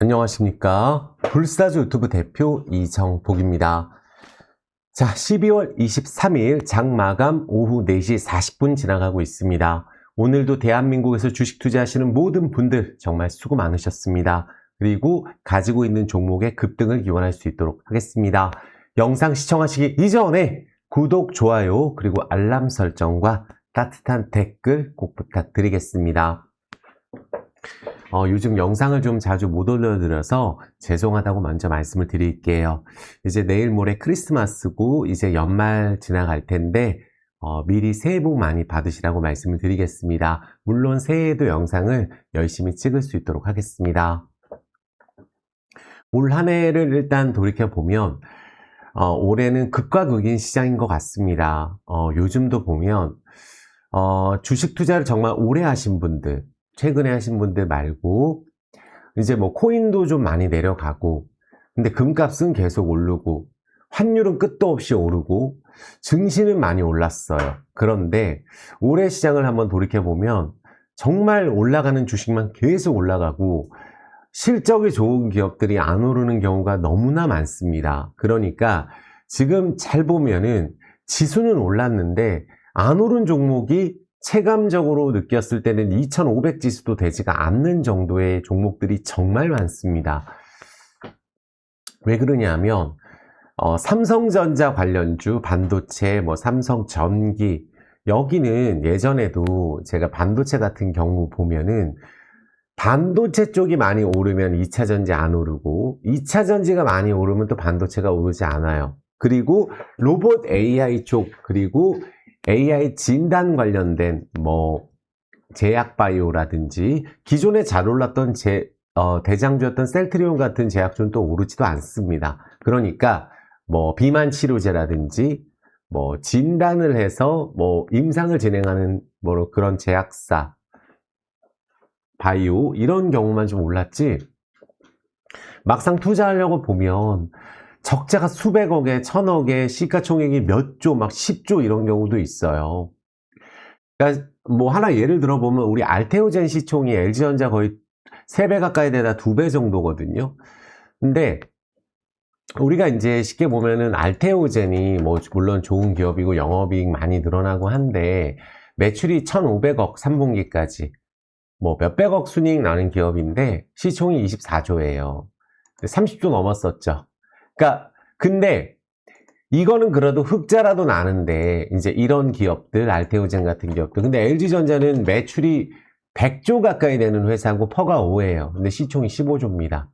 안녕하십니까. 불사조 유튜브 대표 이정복입니다. 자, 12월 23일 장마감 오후 4시 40분 지나가고 있습니다. 오늘도 대한민국에서 주식 투자하시는 모든 분들 정말 수고 많으셨습니다. 그리고 가지고 있는 종목의 급등을 기원할 수 있도록 하겠습니다. 영상 시청하시기 이전에 구독, 좋아요, 그리고 알람 설정과 따뜻한 댓글 꼭 부탁드리겠습니다. 요즘 영상을 좀 자주 못 올려드려서 죄송하다고 먼저 말씀을 드릴게요. 이제 내일 모레 크리스마스고 이제 연말 지나갈 텐데 미리 새해 복 많이 받으시라고 말씀을 드리겠습니다. 물론 새해에도 영상을 열심히 찍을 수 있도록 하겠습니다. 올 한 해를 일단 돌이켜보면 올해는 극과 극인 시장인 것 같습니다. 요즘도 보면 주식 투자를 정말 오래 하신 분들, 최근에 하신 분들 말고 이제 뭐 코인도 좀 많이 내려가고, 근데 금값은 계속 오르고 환율은 끝도 없이 오르고 증시는 많이 올랐어요. 그런데 올해 시장을 한번 돌이켜보면 정말 올라가는 주식만 계속 올라가고 실적이 좋은 기업들이 안 오르는 경우가 너무나 많습니다. 그러니까 지금 잘 보면은 지수는 올랐는데 안 오른 종목이 체감적으로 느꼈을 때는 2500 지수도 되지가 않는 정도의 종목들이 정말 많습니다. 왜 그러냐면 삼성전자 관련주, 반도체, 삼성전기, 여기는 예전에도 제가 반도체 같은 경우 보면은 반도체 쪽이 많이 오르면 2차전지 안 오르고 2차전지가 많이 오르면 또 반도체가 오르지 않아요. 그리고 로봇 AI 쪽, 그리고 AI 진단 관련된 제약바이오라든지 기존에 잘 올랐던 대장주였던 셀트리온 같은 제약주는 또 오르지도 않습니다. 그러니까 비만 치료제라든지 진단을 해서 임상을 진행하는 그런 제약사, 바이오 이런 경우만 좀 올랐지, 막상 투자하려고 보면 적자가 수백억에, 천억에, 시가총액이 몇 조, 10조 이런 경우도 있어요. 그러니까 하나 예를 들어보면 우리 알테오젠 시총이 LG전자 거의 3배 가까이 되다 2배 정도거든요. 근데 우리가 이제 쉽게 보면은 알테오젠이 물론 좋은 기업이고 영업이익 많이 늘어나고 한데 매출이 1,500억 3분기까지 몇백억 순이익 나는 기업인데 시총이 24조예요. 30조 넘었었죠. 그러니까 근데 이거는 그래도 흑자라도 나는데 이제 이런 기업들, 알테오젠 같은 기업들, 근데 LG전자는 매출이 100조 가까이 되는 회사고 퍼가 5예요. 근데 시총이 15조입니다.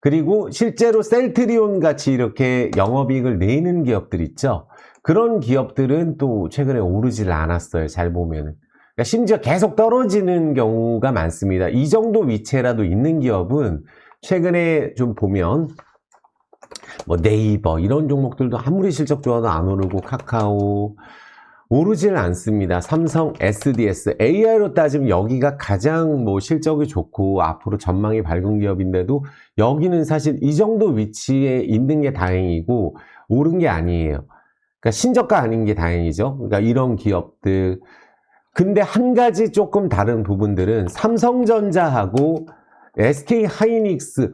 그리고 실제로 셀트리온 같이 이렇게 영업이익을 내는 기업들 있죠. 그런 기업들은 또 최근에 오르질 않았어요. 잘 보면은. 그러니까 심지어 계속 떨어지는 경우가 많습니다. 이 정도 위치라도 있는 기업은 최근에 좀 보면 네이버 이런 종목들도 아무리 실적 좋아도 안 오르고, 카카오 오르질 않습니다. 삼성, SDS, AI로 따지면 여기가 가장 실적이 좋고 앞으로 전망이 밝은 기업인데도 여기는 사실 이 정도 위치에 있는 게 다행이고 오른 게 아니에요. 그러니까 신저가 아닌 게 다행이죠. 그러니까 이런 기업들. 근데 한 가지 조금 다른 부분들은 삼성전자하고 SK하이닉스,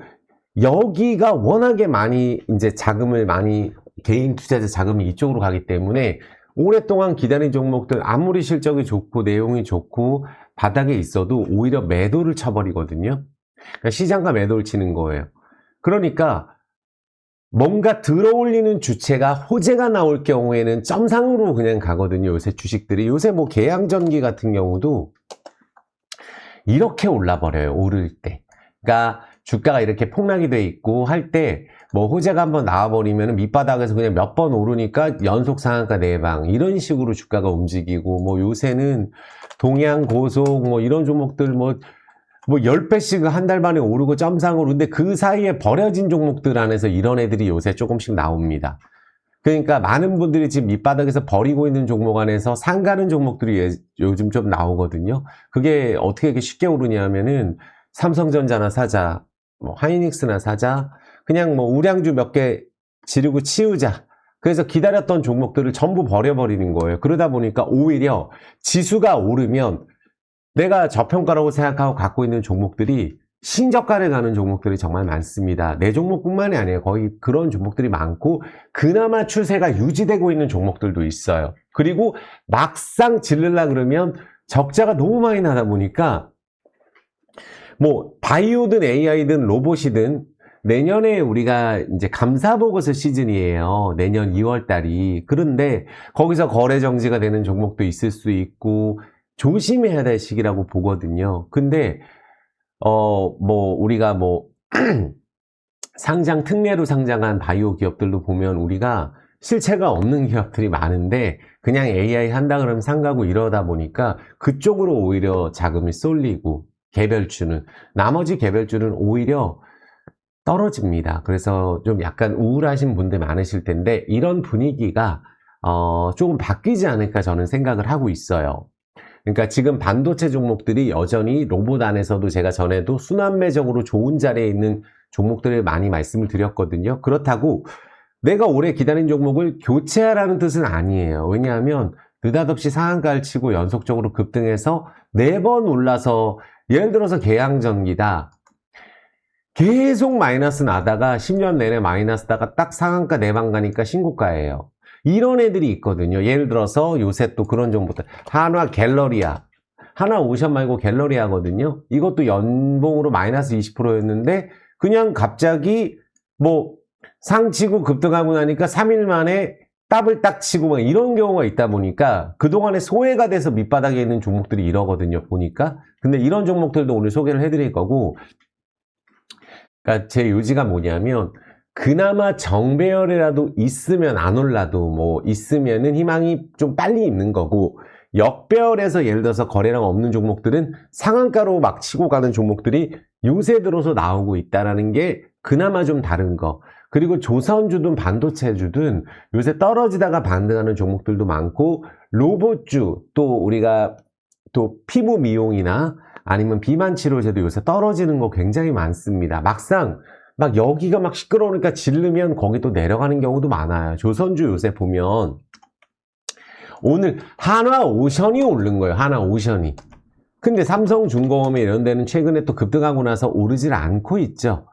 여기가 워낙에 많이 이제 자금을 많이, 개인 투자자 자금이 이쪽으로 가기 때문에 오랫동안 기다린 종목들 아무리 실적이 좋고 내용이 좋고 바닥에 있어도 오히려 매도를 쳐버리거든요. 그러니까 시장과 매도를 치는 거예요. 그러니까 뭔가 들어올리는 주체가 호재가 나올 경우에는 점상으로 그냥 가거든요. 요새 주식들이. 요새 계양전기 같은 경우도 이렇게 올라버려요. 오를 때. 그러니까 주가가 이렇게 폭락이 돼 있고 할 때 호재가 한번 나와버리면 밑바닥에서 그냥 몇 번 오르니까 연속 상한가 4방 이런 식으로 주가가 움직이고, 요새는 동양, 고속 이런 종목들 10배씩 한 달 만에 오르고 점상으로. 근데 그 사이에 버려진 종목들 안에서 이런 애들이 요새 조금씩 나옵니다. 그러니까 많은 분들이 지금 밑바닥에서 버리고 있는 종목 안에서 상가는 종목들이 요즘 좀 나오거든요. 그게 어떻게 이렇게 쉽게 오르냐면은 삼성전자나 사자, 하이닉스나 사자, 그냥 우량주 몇 개 지르고 치우자. 그래서 기다렸던 종목들을 전부 버려버리는 거예요. 그러다 보니까 오히려 지수가 오르면 내가 저평가라고 생각하고 갖고 있는 종목들이 신저가를 가는 종목들이 정말 많습니다. 내 종목뿐만이 아니에요. 거의 그런 종목들이 많고 그나마 추세가 유지되고 있는 종목들도 있어요. 그리고 막상 질르려 그러면 적자가 너무 많이 나다 보니까 뭐 바이오든 AI든 로봇이든 내년에 우리가 이제 감사보고서 시즌이에요. 내년 2월 달이. 그런데 거기서 거래 정지가 되는 종목도 있을 수 있고 조심해야 될 시기라고 보거든요. 근데 뭐 우리가 뭐 특례로 상장한 바이오 기업들도 보면 우리가 실체가 없는 기업들이 많은데 그냥 AI 한다 그러면 상가고 이러다 보니까 그쪽으로 오히려 자금이 쏠리고 개별주는 나머지 개별주는 오히려 떨어집니다. 그래서 좀 약간 우울하신 분들 많으실 텐데 이런 분위기가 조금 바뀌지 않을까 저는 생각을 하고 있어요. 그러니까 지금 반도체 종목들이 여전히 로봇 안에서도 제가 전에도 순환매적으로 좋은 자리에 있는 종목들을 많이 말씀을 드렸거든요. 그렇다고 내가 오래 기다린 종목을 교체하라는 뜻은 아니에요. 왜냐하면 느닷없이 상한가를 치고 연속적으로 급등해서 4번 올라서 예를 들어서 계양전기다. 계속 마이너스 나다가 10년 내내 마이너스 다가 딱 상한가 4방 가니까 신고가예요. 이런 애들이 있거든요. 예를 들어서 요새 또 그런 종목들 한화 갤러리아 하나 오션 말고 갤러리아거든요. 이것도 연봉으로 마이너스 20%였는데 그냥 갑자기 뭐 상치고 급등하고 나니까 3일 만에 더블 딱 치고 막 이런 경우가 있다 보니까 그동안에 소외가 돼서 밑바닥에 있는 종목들이 이러거든요. 보니까. 근데 이런 종목들도 오늘 소개를 해드릴 거고, 그러니까 제 요지가 뭐냐면 그나마 정배열이라도 있으면 안 올라도 뭐 있으면은 희망이 좀 빨리 있는 거고, 역배열에서 예를 들어서 거래량 없는 종목들은 상한가로 막 치고 가는 종목들이 요새 들어서 나오고 있다라는 게 그나마 좀 다른 거. 그리고 조선주든 반도체주든 요새 떨어지다가 반등하는 종목들도 많고, 로봇주 또 우리가 또 피부 미용이나 아니면 비만 치료제도 요새 떨어지는 거 굉장히 많습니다. 막상 막 여기가 막 시끄러우니까 질르면 거기 또 내려가는 경우도 많아요. 조선주 요새 보면 오늘 한화오션이 오른 거예요. 한화오션이. 근데 삼성중공업 이런 데는 최근에 또 급등하고 나서 오르질 않고 있죠.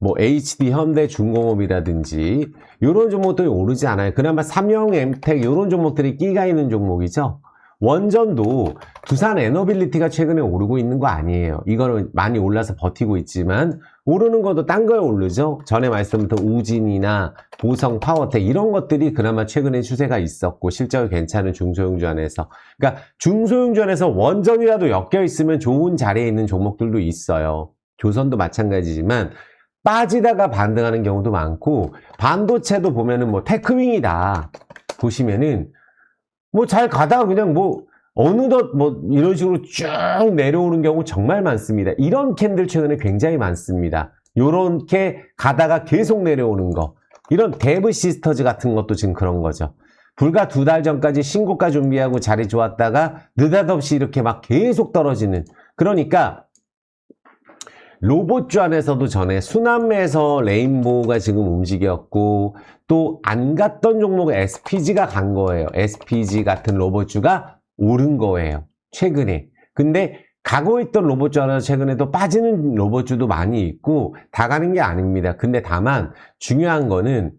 뭐 HD 현대중공업이라든지 이런 종목들이 오르지 않아요. 그나마 삼영엠텍 이런 종목들이 끼가 있는 종목이죠. 원전도 두산 에너빌리티가 최근에 오르고 있는 거 아니에요. 이거는 많이 올라서 버티고 있지만 오르는 것도 딴 거에 오르죠. 전에 말씀드렸던 우진이나 보성 파워텍 이런 것들이 그나마 최근에 추세가 있었고 실적이 괜찮은 중소형주 안에서, 그러니까 중소형주 안에서 원전이라도 엮여 있으면 좋은 자리에 있는 종목들도 있어요. 조선도 마찬가지지만 빠지다가 반등하는 경우도 많고, 반도체도 보면은 뭐 테크윙이다 보시면은 뭐 잘 가다가 그냥 뭐 어느덧 뭐 이런 식으로 쭉 내려오는 경우 정말 많습니다. 이런 캔들 최근에 굉장히 많습니다. 요렇게 가다가 계속 내려오는 거. 이런 데브 시스터즈 같은 것도 지금 그런 거죠. 불과 2달 전까지 신고가 준비하고 자리 좋았다가 느닷없이 이렇게 막 계속 떨어지는. 그러니까 로봇주 안에서도 전에 순환매에서 레인보우가 지금 움직였고, 또 안 갔던 종목 SPG가 간 거예요. SPG 같은 로봇주가 오른 거예요. 최근에. 근데 가고 있던 로봇주 안에서 최근에 또 빠지는 로봇주도 많이 있고 다 가는 게 아닙니다. 근데 다만 중요한 거는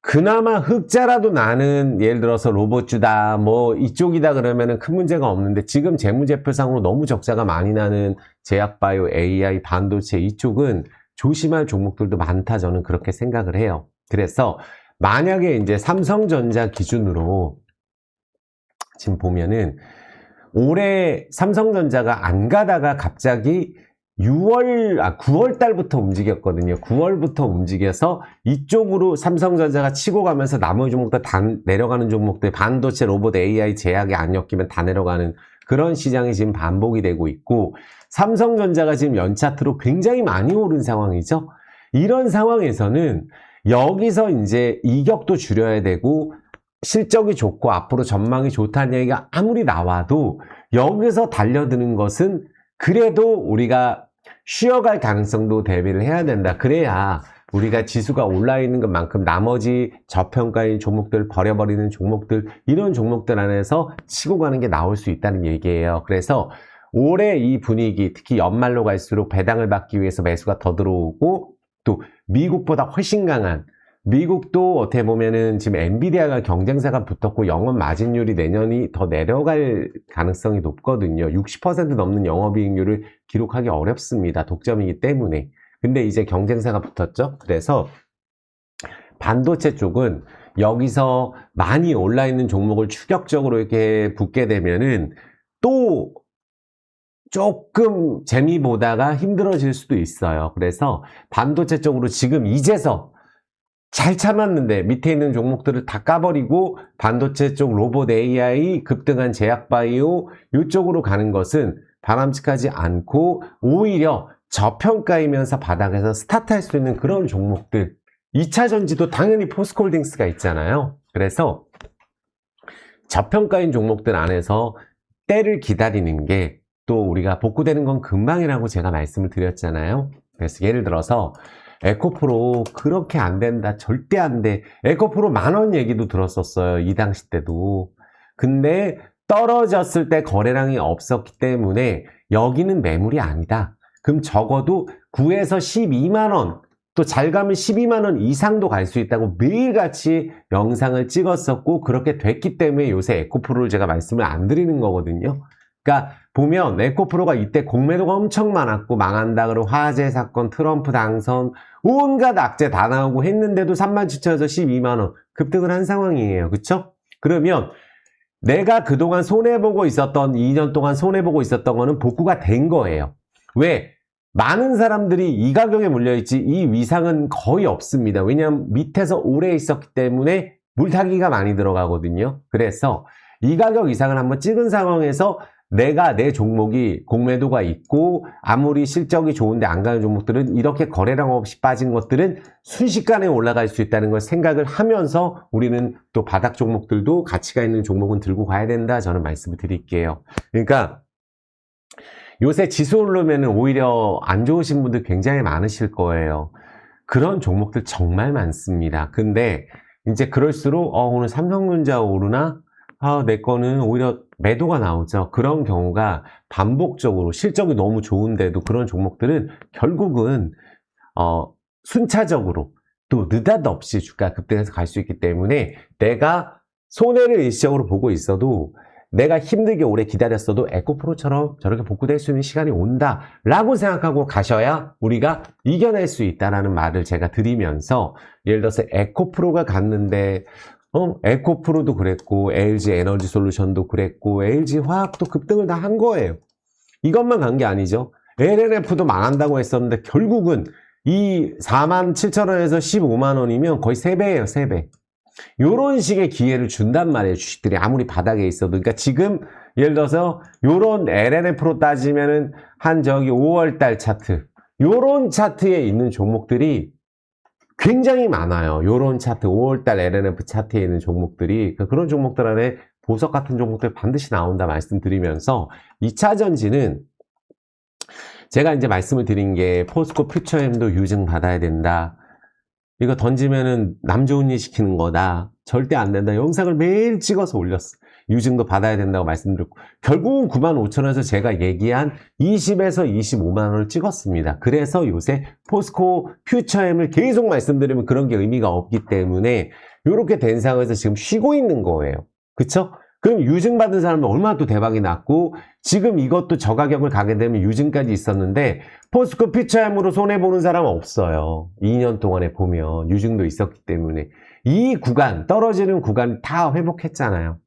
그나마 흑자라도 나는, 예를 들어서 로봇주다 뭐 이쪽이다 그러면은 큰 문제가 없는데, 지금 재무제표상으로 너무 적자가 많이 나는 제약바이오, AI, 반도체 이쪽은 조심할 종목들도 많다, 저는 그렇게 생각을 해요. 그래서 만약에 이제 삼성전자 기준으로 지금 보면은 올해 삼성전자가 안 가다가 갑자기 9월 달부터 움직였거든요. 9월부터 움직여서 이쪽으로 삼성전자가 치고 가면서 나머지 종목들 다 내려가는 종목들, 반도체, 로봇, AI, 제약이 안 엮이면 다 내려가는 그런 시장이 지금 반복이 되고 있고, 삼성전자가 지금 연차트로 굉장히 많이 오른 상황이죠. 이런 상황에서는 여기서 이제 이격도 줄여야 되고 실적이 좋고 앞으로 전망이 좋다는 얘기가 아무리 나와도 여기서 달려드는 것은 그래도 우리가 쉬어갈 가능성도 대비를 해야 된다. 그래야 우리가 지수가 올라있는 것만큼 나머지 저평가인 종목들, 버려버리는 종목들, 이런 종목들 안에서 치고 가는 게 나올 수 있다는 얘기예요. 그래서 올해 이 분위기, 특히 연말로 갈수록 배당을 받기 위해서 매수가 더 들어오고, 또 미국보다 훨씬 강한, 미국도 어떻게 보면은 지금 엔비디아가 경쟁사가 붙었고 영업 마진율이 내년이 더 내려갈 가능성이 높거든요. 60% 넘는 영업이익률을 기록하기 어렵습니다. 독점이기 때문에. 근데 이제 경쟁사가 붙었죠. 그래서 반도체 쪽은 여기서 많이 올라있는 종목을 추격적으로 이렇게 붙게 되면은 또 조금 재미 보다가 힘들어질 수도 있어요. 그래서 반도체 쪽으로 지금 이제서 잘 참았는데 밑에 있는 종목들을 다 까버리고 반도체 쪽 로봇 AI, 급등한 제약바이오 이쪽으로 가는 것은 바람직하지 않고 오히려 저평가이면서 바닥에서 스타트할 수 있는 그런 종목들 2차 전지도 당연히 포스코홀딩스가 있잖아요. 그래서 저평가인 종목들 안에서 때를 기다리는 게 또 우리가 복구되는 건 금방이라고 제가 말씀을 드렸잖아요. 그래서 예를 들어서 에코프로 그렇게 안 된다. 절대 안 돼. 에코프로 10,000원 얘기도 들었었어요. 이 당시 때도. 근데 떨어졌을 때 거래량이 없었기 때문에 여기는 매물이 아니다. 그럼 적어도 9에서 12만원 또 잘 가면 12만원 이상도 갈 수 있다고 매일같이 영상을 찍었었고 그렇게 됐기 때문에 요새 에코프로를 제가 말씀을 안 드리는 거거든요. 그러니까 보면 에코프로가 이때 공매도가 엄청 많았고 망한다 그러고 화재 사건, 트럼프 당선 온갖 악재 다 나오고 했는데도 37,000원에서 12만원 급등을 한 상황이에요. 그쵸? 그러면 내가 그동안 손해보고 있었던 2년 동안 손해보고 있었던 거는 복구가 된 거예요. 왜? 많은 사람들이 이 가격에 물려있지 이 위상은 거의 없습니다. 왜냐하면 밑에서 오래 있었기 때문에 물타기가 많이 들어가거든요. 그래서 이 가격 이상을 한번 찍은 상황에서 내가 내 종목이 공매도가 있고 아무리 실적이 좋은데 안 가는 종목들은 이렇게 거래량 없이 빠진 것들은 순식간에 올라갈 수 있다는 걸 생각을 하면서 우리는 또 바닥 종목들도 가치가 있는 종목은 들고 가야 된다 저는 말씀을 드릴게요. 그러니까 요새 지수 오르면 오히려 안 좋으신 분들 굉장히 많으실 거예요. 그런 종목들 정말 많습니다. 근데 이제 그럴수록 오늘 삼성전자 오르나? 내 거는 오히려 매도가 나오죠. 그런 경우가 반복적으로 실적이 너무 좋은데도 그런 종목들은 결국은 순차적으로 또 느닷없이 주가 급등해서 갈 수 있기 때문에 내가 손해를 일시적으로 보고 있어도 내가 힘들게 오래 기다렸어도 에코프로처럼 저렇게 복구될 수 있는 시간이 온다 라고 생각하고 가셔야 우리가 이겨낼 수 있다는 말을 제가 드리면서 예를 들어서 에코프로가 갔는데 에코프로도 그랬고 LG 에너지 솔루션도 그랬고 LG 화학도 급등을 다 한 거예요. 이것만 간 게 아니죠. LNF도 망한다고 했었는데 결국은 이 47,000원에서 15만원이면 거의 3배예요. 3배. 요런 식의 기회를 준단 말이에요. 주식들이 아무리 바닥에 있어도. 그러니까 지금 예를 들어서 요런 LNF로 따지면은 한 저기 5월달 차트 요런 차트에 있는 종목들이 굉장히 많아요. 요런 차트, 5월달 LNF 차트에 있는 종목들이 그런 종목들 안에 보석 같은 종목들 반드시 나온다 말씀드리면서 2차 전지는 제가 이제 말씀을 드린 게 포스코 퓨처엠도 유증 받아야 된다. 이거 던지면은 남 좋은 일 시키는 거다. 절대 안 된다. 영상을 매일 찍어서 올렸어. 유증도 받아야 된다고 말씀드렸고 결국은 95,000원에서 제가 얘기한 20에서 25만원을 찍었습니다. 그래서 요새 포스코 퓨처엠을 계속 말씀드리면 그런 게 의미가 없기 때문에 이렇게 된 상황에서 지금 쉬고 있는 거예요. 그쵸? 그럼 유증 받은 사람은 얼마나 또 대박이 났고 지금 이것도 저가격을 가게 되면 유증까지 있었는데 포스코 퓨처엠으로 손해보는 사람은 없어요. 2년 동안에 보면 유증도 있었기 때문에 이 구간 떨어지는 구간 다 회복했잖아요.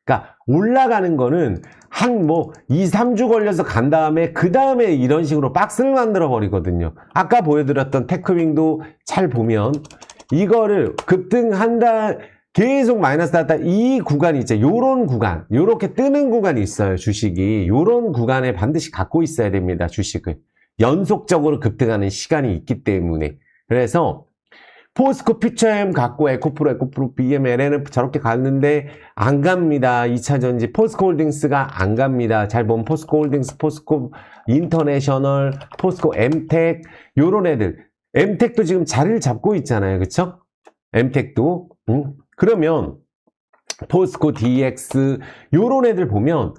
그러니까 올라가는 거는 한 2, 3주 걸려서 간 다음에 그 다음에 이런 식으로 박스를 만들어 버리거든요. 아까 보여드렸던 테크윙도 잘 보면 이거를 급등한다 계속 마이너스 났다 이 구간이 있죠. 요런 구간 요렇게 뜨는 구간이 있어요. 주식이 요런 구간에 반드시 갖고 있어야 됩니다. 주식을 연속적으로 급등하는 시간이 있기 때문에 그래서 포스코 퓨처엠 갖고 에코프로 BM, LNF 저렇게 갔는데 안 갑니다. 2차전지 포스코홀딩스가 안 갑니다. 잘 보면 포스코홀딩스, 포스코 인터내셔널, 포스코 엠텍 요런 애들 엠텍도 지금 자리를 잡고 있잖아요. 그쵸? 엠텍도 그러면 포스코 DX 요런 애들 보면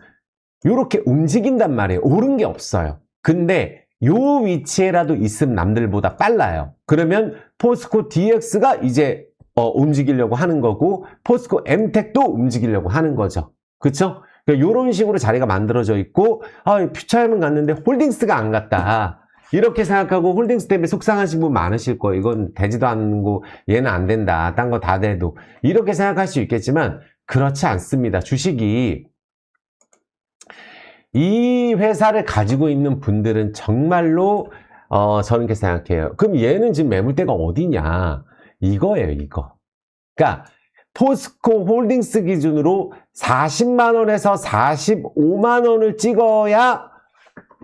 요렇게 움직인단 말이에요. 오른 게 없어요. 근데 요 위치에라도 있으면 남들보다 빨라요. 그러면 포스코 DX가 이제 움직이려고 하는 거고 포스코 MTEC도 움직이려고 하는 거죠. 그쵸? 요런 식으로 자리가 만들어져 있고 퓨처엠은 갔는데 홀딩스가 안 갔다. 이렇게 생각하고 홀딩스 때문에 속상하신 분 많으실 거예요. 이건 되지도 않고 얘는 안 된다. 딴 거 다 돼도. 이렇게 생각할 수 있겠지만 그렇지 않습니다. 주식이 이 회사를 가지고 있는 분들은 정말로 저는 이렇게 생각해요. 그럼 얘는 지금 매물대가 어디냐? 이거예요, 이거. 그러니까 포스코 홀딩스 기준으로 40만 원에서 45만 원을 찍어야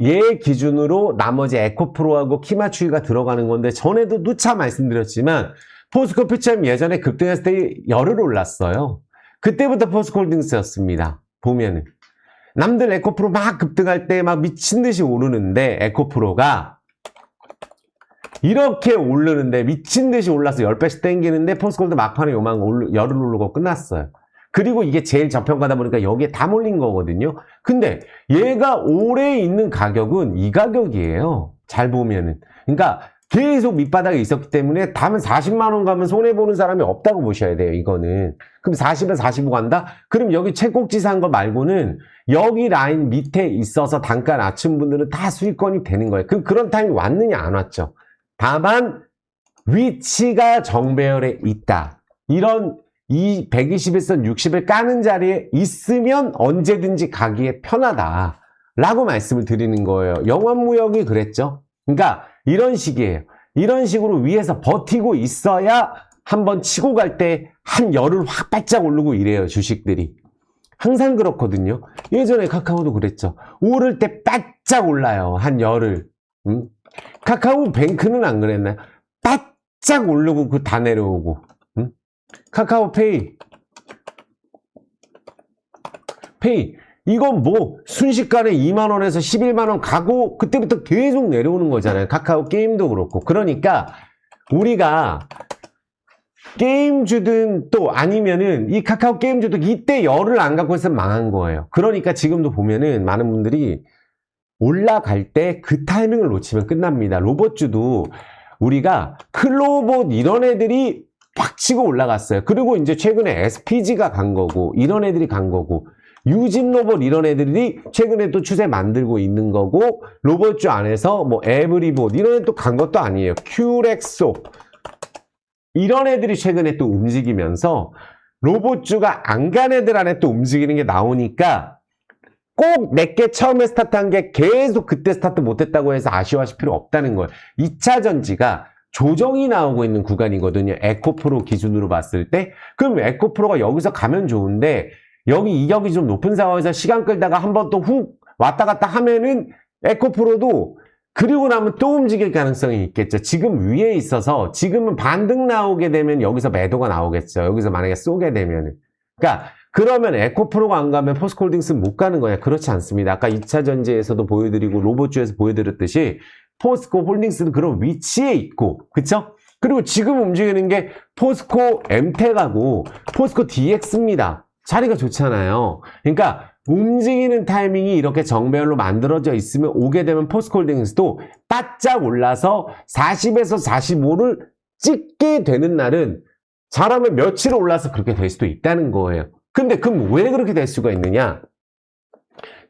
얘 기준으로 나머지 에코프로하고 키맞추기가 들어가는 건데 전에도 누차 말씀드렸지만 포스코 퓨처엠 예전에 급등했을 때 열흘 올랐어요. 그때부터 포스코 홀딩스였습니다. 보면은 남들 에코프로 막 급등할 때 막 미친 듯이 오르는데 에코프로가 이렇게 오르는데 미친 듯이 올라서 10배씩 땡기는데 포스코도 막판에 요만 열흘 오르고 끝났어요. 그리고 이게 제일 저평가다 보니까 여기에 다 몰린 거거든요. 근데 얘가 올해 있는 가격은 이 가격이에요. 잘 보면은. 그러니까 계속 밑바닥에 있었기 때문에 다음은 40만 원 가면 손해보는 사람이 없다고 보셔야 돼요. 이거는. 그럼 40에 45 간다? 그럼 여기 최꼭지 산 거 말고는 여기 라인 밑에 있어서 단가 낮춘 분들은 다 수익권이 되는 거예요. 그런 타임이 왔느냐 안 왔죠. 다만 위치가 정배열에 있다. 이런 이 121선 60을 까는 자리에 있으면 언제든지 가기에 편하다 라고 말씀을 드리는 거예요. 영환무역이 그랬죠. 그러니까 이런 식이에요. 이런 식으로 위에서 버티고 있어야 한번 치고 갈 때 한 열흘 확 바짝 오르고 이래요. 주식들이. 항상 그렇거든요. 예전에 카카오도 그랬죠. 오를 때 바짝 올라요. 한 열흘. 카카오 뱅크는 안 그랬나요? 바짝 오르고 그 다 내려오고. 카카오페이 이건 뭐 순식간에 2만원에서 11만원 가고 그때부터 계속 내려오는 거잖아요. 카카오 게임도 그렇고. 그러니까 우리가 게임주든 또 아니면은 이 카카오 게임주도 이때 열을 안 갖고 있으면 망한 거예요. 그러니까 지금도 보면은 많은 분들이 올라갈 때 그 타이밍을 놓치면 끝납니다. 로봇주도 우리가 클로봇 이런 애들이 팍 치고 올라갔어요. 그리고 이제 최근에 SPG가 간 거고 이런 애들이 간 거고 유진 로봇 이런 애들이 최근에 또 추세 만들고 있는 거고 로봇주 안에서 뭐 에브리봇 이런 애들 또 간 것도 아니에요. 큐렉소 이런 애들이 최근에 또 움직이면서 로봇주가 안 간 애들 안에 또 움직이는 게 나오니까 꼭 내게 처음에 스타트한 게 계속 그때 스타트 못했다고 해서 아쉬워하실 필요 없다는 거예요. 2차 전지가 조정이 나오고 있는 구간이거든요. 에코프로 기준으로 봤을 때. 그럼 에코프로가 여기서 가면 좋은데 여기 이격이 좀 높은 상황에서 시간 끌다가 한번 또 훅 왔다 갔다 하면은 에코프로도 그리고 나면 또 움직일 가능성이 있겠죠. 지금 위에 있어서 지금은 반등 나오게 되면 여기서 매도가 나오겠죠. 여기서 만약에 쏘게 되면은. 그러니까 그러면 에코프로가 안 가면 포스코홀딩스는 못 가는 거냐? 그렇지 않습니다. 아까 2차 전지에서도 보여드리고 로봇주에서 보여드렸듯이 포스코 홀딩스는 그런 위치에 있고, 그쵸? 그리고 지금 움직이는 게 포스코 MTEC하고 포스코 DX입니다. 자리가 좋잖아요. 그러니까 움직이는 타이밍이 이렇게 정배열로 만들어져 있으면 오게 되면 포스코 홀딩스도 바짝 올라서 40에서 45를 찍게 되는 날은 잘하면 며칠 올라서 그렇게 될 수도 있다는 거예요. 근데 그럼 왜 그렇게 될 수가 있느냐?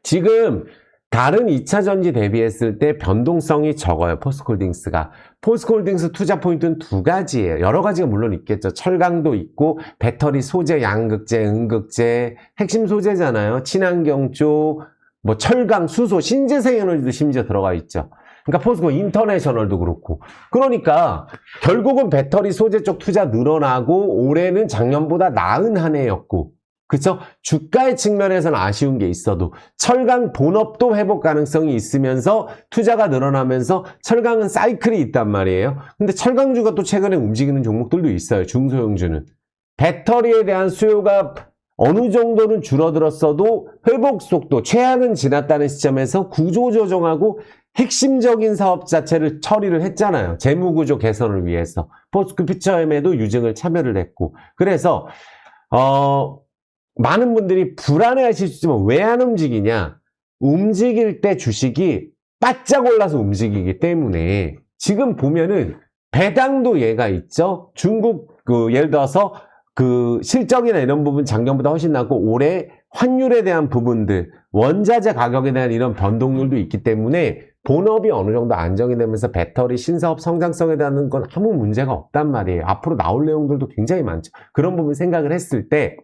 지금 다른 2차 전지 대비했을 때 변동성이 적어요. 포스코홀딩스가. 포스코홀딩스 투자 포인트는 두 가지예요. 여러 가지가 물론 있겠죠. 철강도 있고 배터리 소재, 양극재, 음극재, 핵심 소재잖아요. 친환경 쪽, 뭐 철강, 수소, 신재생 에너지도 심지어 들어가 있죠. 그러니까 포스코 인터내셔널도 그렇고. 그러니까 결국은 배터리 소재 쪽 투자 늘어나고 올해는 작년보다 나은 한 해였고, 그쵸? 주가의 측면에서는 아쉬운 게 있어도 철강 본업도 회복 가능성이 있으면서 투자가 늘어나면서 철강은 사이클이 있단 말이에요. 근데 철강주가 또 최근에 움직이는 종목들도 있어요. 중소형주는. 배터리에 대한 수요가 어느 정도는 줄어들었어도 회복 속도, 최악은 지났다는 시점에서 구조조정하고 핵심적인 사업 자체를 처리를 했잖아요. 재무구조 개선을 위해서. 포스코 퓨처엠에도 유증을 참여를 했고. 그래서 많은 분들이 불안해하실 수 있지만 왜 안 움직이냐? 움직일 때 주식이 바짝 올라서 움직이기 때문에 지금 보면은 배당도 얘가 있죠. 중국 예를 들어서 실적이나 이런 부분 작년보다 훨씬 낮고 올해 환율에 대한 부분들, 원자재 가격에 대한 이런 변동률도 있기 때문에 본업이 어느 정도 안정이 되면서 배터리 신사업 성장성에 대한 건 아무 문제가 없단 말이에요. 앞으로 나올 내용들도 굉장히 많죠. 그런 부분 생각을 했을 때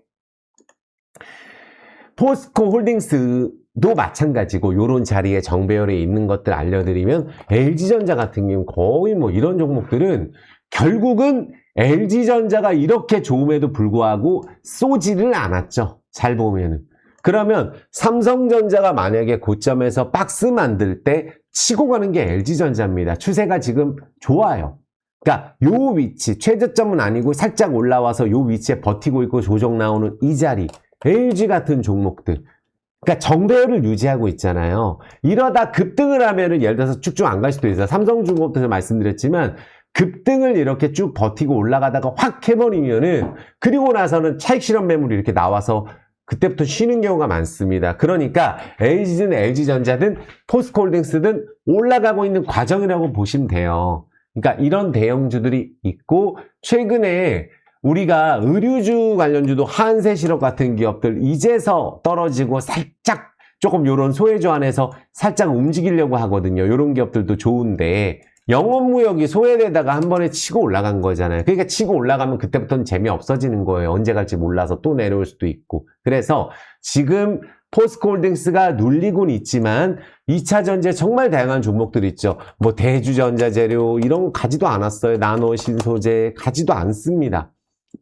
포스코 홀딩스도 마찬가지고 이런 자리에 정배열에 있는 것들 알려드리면 LG전자 같은 경우 거의 뭐 이런 종목들은 결국은 LG전자가 이렇게 좋음에도 불구하고 쏘지를 않았죠. 잘 보면은. 그러면 삼성전자가 만약에 고점에서 박스 만들 때 치고 가는 게 LG전자입니다. 추세가 지금 좋아요. 그러니까 요 위치, 최저점은 아니고 살짝 올라와서 요 위치에 버티고 있고 조정 나오는 이 자리, LG 같은 종목들. 그러니까 정배열을 유지하고 있잖아요. 이러다 급등을 하면은 예를 들어서 쭉쭉 안 갈 수도 있어요. 삼성중공업도 말씀드렸지만 급등을 이렇게 쭉 버티고 올라가다가 확 해버리면은 그리고 나서는 차익 실현 매물이 이렇게 나와서 그때부터 쉬는 경우가 많습니다. 그러니까 LG든 LG전자든 포스코홀딩스든 올라가고 있는 과정이라고 보시면 돼요. 그러니까 이런 대형주들이 있고 최근에 우리가 의류주 관련주도 한세실업 같은 기업들 이제서 떨어지고 살짝 조금 요런 소외주 안에서 살짝 움직이려고 하거든요. 요런 기업들도 좋은데 영업무역이 소외되다가 한 번에 치고 올라간 거잖아요. 그러니까 치고 올라가면 그때부터는 재미없어지는 거예요. 언제 갈지 몰라서 또 내려올 수도 있고. 그래서 지금 포스코홀딩스가 눌리곤 있지만 2차 전지에 정말 다양한 종목들 있죠. 뭐 대주전자재료 이런 거 가지도 않았어요. 나노 신소재 가지도 않습니다.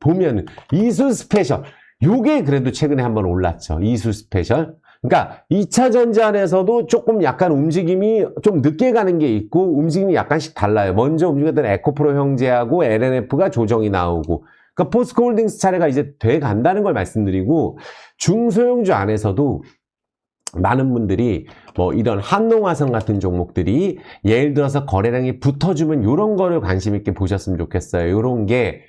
보면 이수 스페셜 요게 그래도 최근에 한번 올랐죠. 이수 스페셜. 그러니까 2차 전지 안에서도 조금 약간 움직임이 좀 늦게 가는 게 있고 움직임이 약간씩 달라요. 먼저 움직였던 에코프로 형제하고 LNF가 조정이 나오고 그러니까 포스코홀딩스 차례가 이제 돼 간다는 걸 말씀드리고 중소형주 안에서도 많은 분들이 뭐 이런 한농화성 같은 종목들이 예를 들어서 거래량이 붙어주면 이런 거를 관심 있게 보셨으면 좋겠어요. 이런 게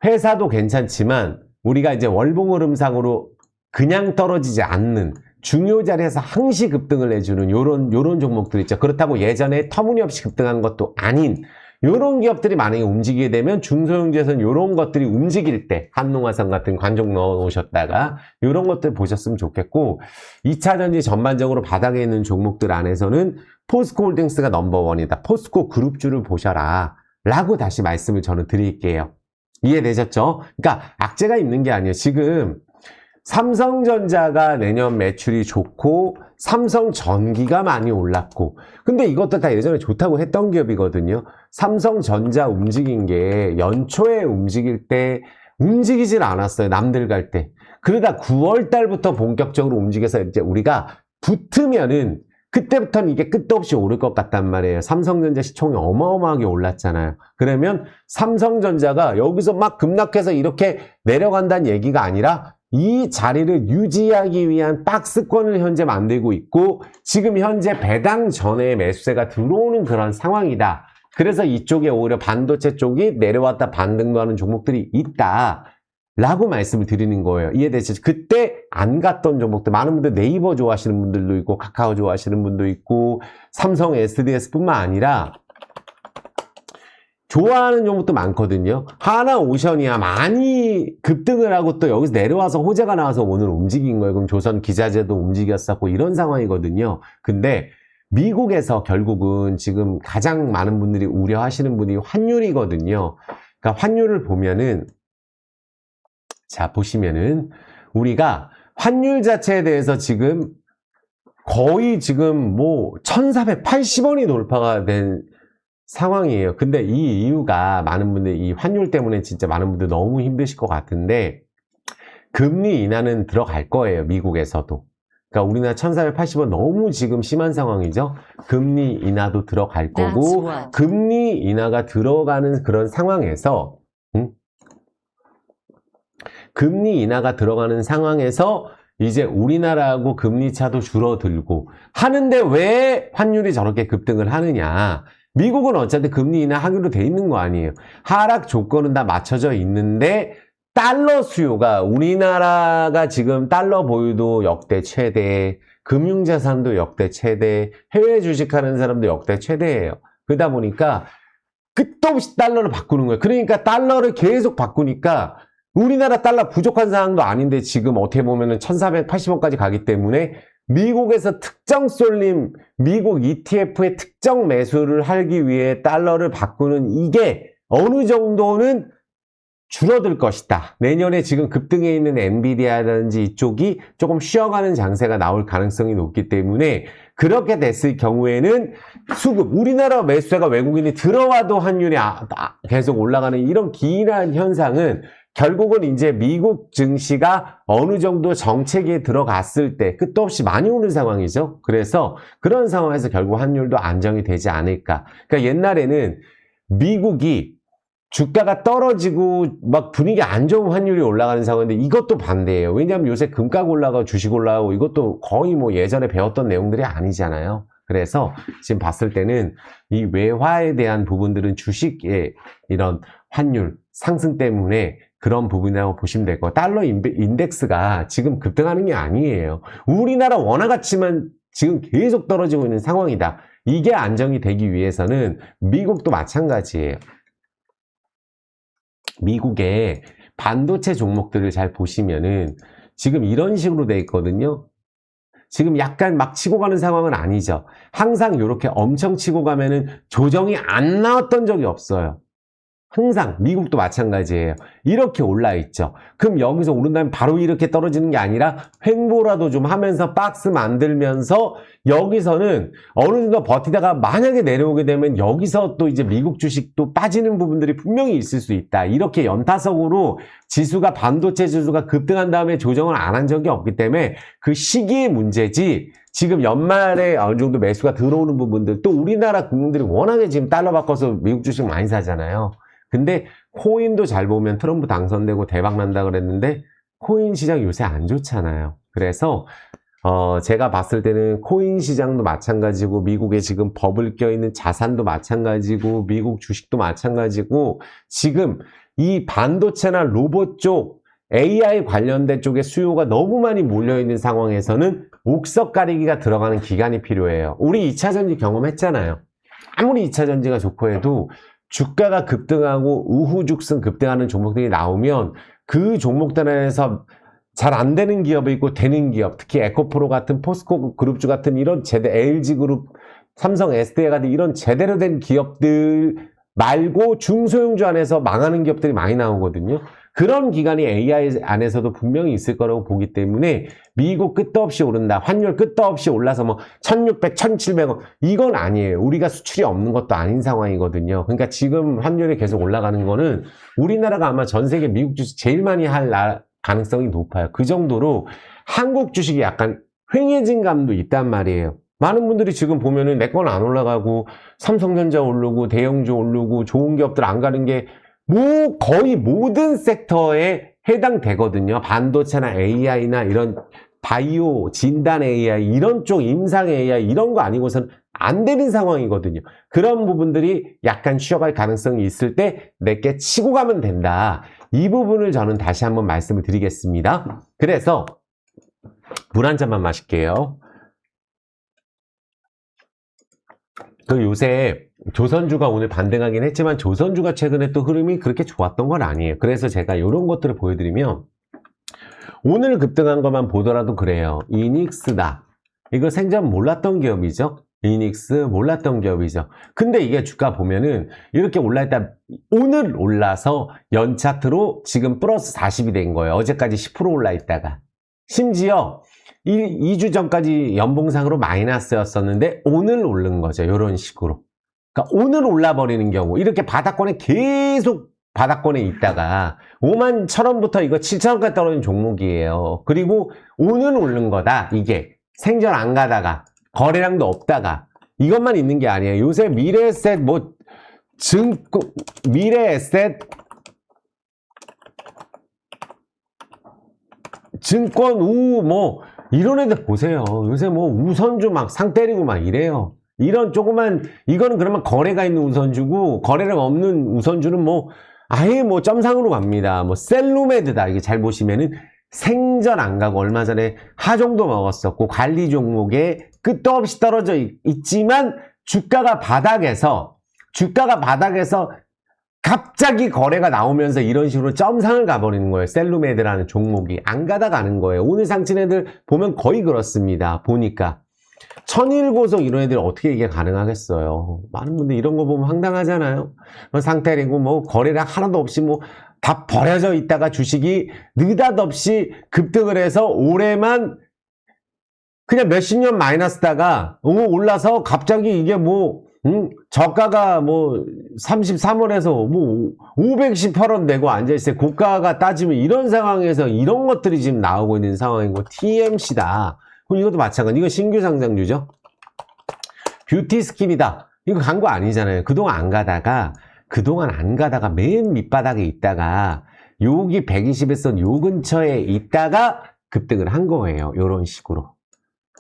회사도 괜찮지만 우리가 이제 월봉 흐름상으로 그냥 떨어지지 않는 중요 자리에서 항시 급등을 해주는 요런 종목들 있죠. 그렇다고 예전에 터무니없이 급등한 것도 아닌 요런 기업들이 만약에 움직이게 되면 중소형주에서는 요런 것들이 움직일 때 한농화성 같은 관종 넣어 놓으셨다가 요런 것들 보셨으면 좋겠고 2차 전지 전반적으로 바닥에 있는 종목들 안에서는 포스코홀딩스가 넘버원이다. 포스코 그룹주를 보셔라 라고 다시 말씀을 저는 드릴게요. 이해되셨죠? 그러니까 악재가 있는 게 아니에요. 지금 삼성전자가 내년 매출이 좋고 삼성전기가 많이 올랐고 근데 이것도 다 예전에 좋다고 했던 기업이거든요. 삼성전자 움직인 게 연초에 움직일 때 움직이질 않았어요. 남들 갈 때. 그러다 9월 달부터 본격적으로 움직여서 이제 우리가 붙으면은 그때부터는 이게 끝도 없이 오를 것 같단 말이에요. 삼성전자 시총이 어마어마하게 올랐잖아요. 그러면 삼성전자가 여기서 막 급락해서 이렇게 내려간다는 얘기가 아니라 이 자리를 유지하기 위한 박스권을 현재 만들고 있고 지금 현재 배당 전에 매수세가 들어오는 그런 상황이다. 그래서 이쪽에 오히려 반도체 쪽이 내려왔다 반등도 하는 종목들이 있다. 라고 말씀을 드리는 거예요. 이해되시죠? 그때 안 갔던 종목들, 많은 분들 네이버 좋아하시는 분들도 있고, 카카오 좋아하시는 분도 있고, 삼성 SDS 뿐만 아니라, 좋아하는 종목도 많거든요. 하나오션이야 많이 급등을 하고 또 여기서 내려와서 호재가 나와서 오늘 움직인 거예요. 그럼 조선 기자재도 움직였었고, 이런 상황이거든요. 근데 미국에서 결국은 지금 가장 많은 분들이 우려하시는 분이 환율이거든요. 그러니까 환율을 보면은, 자, 보시면은, 우리가 환율 자체에 대해서 지금 거의 지금 뭐 1480원이 돌파가 된 상황이에요. 근데 이 이유가 많은 분들이 이 환율 때문에 진짜 많은 분들 너무 힘드실 것 같은데, 금리 인하는 들어갈 거예요. 미국에서도. 그러니까 우리나라 1480원 너무 지금 심한 상황이죠. 금리 인하도 들어갈 거고, 금리 인하가 들어가는 그런 상황에서, 금리 인하가 들어가는 상황에서 이제 우리나라하고 금리 차도 줄어들고 하는데 왜 환율이 저렇게 급등을 하느냐. 미국은 어차피 금리 인하 하기로 돼 있는 거 아니에요. 하락 조건은 다 맞춰져 있는데 달러 수요가 우리나라가 지금 달러 보유도 역대 최대 금융자산도 역대 최대, 해외 주식하는 사람도 역대 최대예요. 그러다 보니까 끝도 없이 달러를 바꾸는 거예요. 그러니까 달러를 계속 바꾸니까 우리나라 달러 부족한 상황도 아닌데 지금 어떻게 보면은 1480원까지 가기 때문에 미국에서 특정 쏠림, 미국 ETF의 특정 매수를 하기 위해 달러를 바꾸는 이게 어느 정도는 줄어들 것이다. 내년에 지금 급등해 있는 엔비디아라든지 이쪽이 조금 쉬어가는 장세가 나올 가능성이 높기 때문에 그렇게 됐을 경우에는 수급, 우리나라 매수세가 외국인이 들어와도 환율이 계속 올라가는 이런 기이한 현상은 결국은 이제 미국 증시가 어느 정도 정체기에 들어갔을 때 끝도 없이 많이 오는 상황이죠. 그래서 그런 상황에서 결국 환율도 안정이 되지 않을까. 그러니까 옛날에는 미국이 주가가 떨어지고 막 분위기 안 좋은 환율이 올라가는 상황인데 이것도 반대예요. 왜냐하면 요새 금가가 올라가고 주식 올라가고 이것도 거의 뭐 예전에 배웠던 내용들이 아니잖아요. 그래서 지금 봤을 때는 이 외화에 대한 부분들은 주식의 이런 환율 상승 때문에 그런 부분이라고 보시면 될 거예요. 달러 인덱스가 지금 급등하는 게 아니에요. 우리나라 원화 가치만 지금 계속 떨어지고 있는 상황이다. 이게 안정이 되기 위해서는 미국도 마찬가지예요. 미국의 반도체 종목들을 잘 보시면은 지금 이런 식으로 돼 있거든요. 지금 약간 막 치고 가는 상황은 아니죠. 항상 이렇게 엄청 치고 가면은 조정이 안 나왔던 적이 없어요. 항상 미국도 마찬가지예요. 이렇게 올라 있죠. 그럼 여기서 오른다면 바로 이렇게 떨어지는 게 아니라 횡보라도 좀 하면서 박스 만들면서 여기서는 어느 정도 버티다가 만약에 내려오게 되면 여기서 또 이제 미국 주식도 빠지는 부분들이 분명히 있을 수 있다. 이렇게 연타석으로 지수가 반도체 지수가 급등한 다음에 조정을 안 한 적이 없기 때문에 그 시기의 문제지 지금 연말에 어느 정도 매수가 들어오는 부분들 또 우리나라 국민들이 워낙에 지금 달러 바꿔서 미국 주식 많이 사잖아요. 근데 코인도 잘 보면 트럼프 당선되고 대박 난다 그랬는데 코인 시장 요새 안 좋잖아요. 그래서 제가 봤을 때는 코인 시장도 마찬가지고 미국에 지금 버블 껴있는 자산도 마찬가지고 미국 주식도 마찬가지고 지금 이 반도체나 로봇 쪽 AI 관련된 쪽에 수요가 너무 많이 몰려있는 상황에서는 옥석 가리기가 들어가는 기간이 필요해요. 우리 2차전지 경험했잖아요. 아무리 2차전지가 좋고 해도 주가가 급등하고 우후죽순 급등하는 종목들이 나오면 그 종목들 안에서 잘 안 되는 기업이 있고 되는 기업, 특히 에코프로 같은 포스코 그룹주 같은 이런 LG그룹, 삼성 SDI 같은 이런 제대로 된 기업들 말고 중소형주 안에서 망하는 기업들이 많이 나오거든요. 그런 기간이 AI 안에서도 분명히 있을 거라고 보기 때문에 미국 끝도 없이 오른다. 환율 끝도 없이 올라서 뭐 1600, 1700원 이건 아니에요. 우리가 수출이 없는 것도 아닌 상황이거든요. 그러니까 지금 환율이 계속 올라가는 거는 우리나라가 아마 전 세계 미국 주식 제일 많이 할 가능성이 높아요. 그 정도로 한국 주식이 약간 횡해진 감도 있단 말이에요. 많은 분들이 지금 보면은 내 건 안 올라가고 삼성전자 오르고 대형주 오르고 좋은 기업들 안 가는 게 뭐 거의 모든 섹터에 해당되거든요. 반도체나 AI나 이런 바이오, 진단 AI, 이런 쪽 임상 AI 이런 거 아니고선 안 되는 상황이거든요. 그런 부분들이 약간 쉬어갈 가능성이 있을 때 내게 치고 가면 된다. 이 부분을 저는 다시 한번 말씀을 드리겠습니다. 그래서 물 한 잔만 마실게요. 그 요새 조선주가 오늘 반등하긴 했지만 조선주가 최근에 또 흐름이 그렇게 좋았던 건 아니에요. 그래서 제가 이런 것들을 보여드리면 오늘 급등한 것만 보더라도 그래요. 이닉스다. 이거 생전 몰랐던 기업이죠. 이닉스 몰랐던 기업이죠. 근데 이게 주가 보면은 이렇게 올라있다 오늘 올라서 연차트로 지금 플러스 40이 된 거예요. 어제까지 10% 올라있다가 심지어 2주 전까지 연봉상으로 마이너스였었는데 오늘 오른 거죠. 이런 식으로. 그러니까 오늘 올라버리는 경우 이렇게 바닥권에 계속 바닥권에 있다가 5만 1,000원부터 이거 7,000원까지 떨어진 종목이에요. 그리고 오늘 오른 거다. 이게 생전 안 가다가 거래량도 없다가 이것만 있는 게 아니에요. 요새 미래에셋 뭐 미래에셋 증권 뭐 이런 애들 보세요. 요새 뭐 우선주 막 상 때리고 막 이래요. 이런 조그만 이거는 그러면 거래가 있는 우선주고 거래량 없는 우선주는 뭐 아예 뭐 점상으로 갑니다. 뭐 셀루메드다. 이게 잘 보시면은 생전 안 가고 얼마 전에 하종도 먹었었고 관리 종목에 끝도 없이 떨어져 있지만 주가가 바닥에서 갑자기 거래가 나오면서 이런 식으로 점상을 가버리는 거예요. 셀루메드라는 종목이 안 가다 가는 거예요. 오늘 상친 애들 보면 거의 그렇습니다. 보니까 천일고속 이런 애들 어떻게 이게 가능하겠어요. 많은 분들 이런 거 보면 황당하잖아요. 상태리고 뭐 거래량 하나도 없이 뭐 다 버려져 있다가 주식이 느닷없이 급등을 해서 올해만 그냥 몇십 년 마이너스다가 올라서 갑자기 이게 뭐 저가가 뭐 33원에서 뭐 518원 되고 앉아있어요. 고가가 따지면 이런 상황에서 이런 것들이 지금 나오고 있는 상황이고 TMC다. 그럼 이것도 마찬가지. 이거 신규 상장주죠. 뷰티 스킨이다. 이거 간 거 아니잖아요. 그동안 안 가다가 맨 밑바닥에 있다가 여기 120에서 요 근처에 있다가 급등을 한 거예요. 요런 식으로.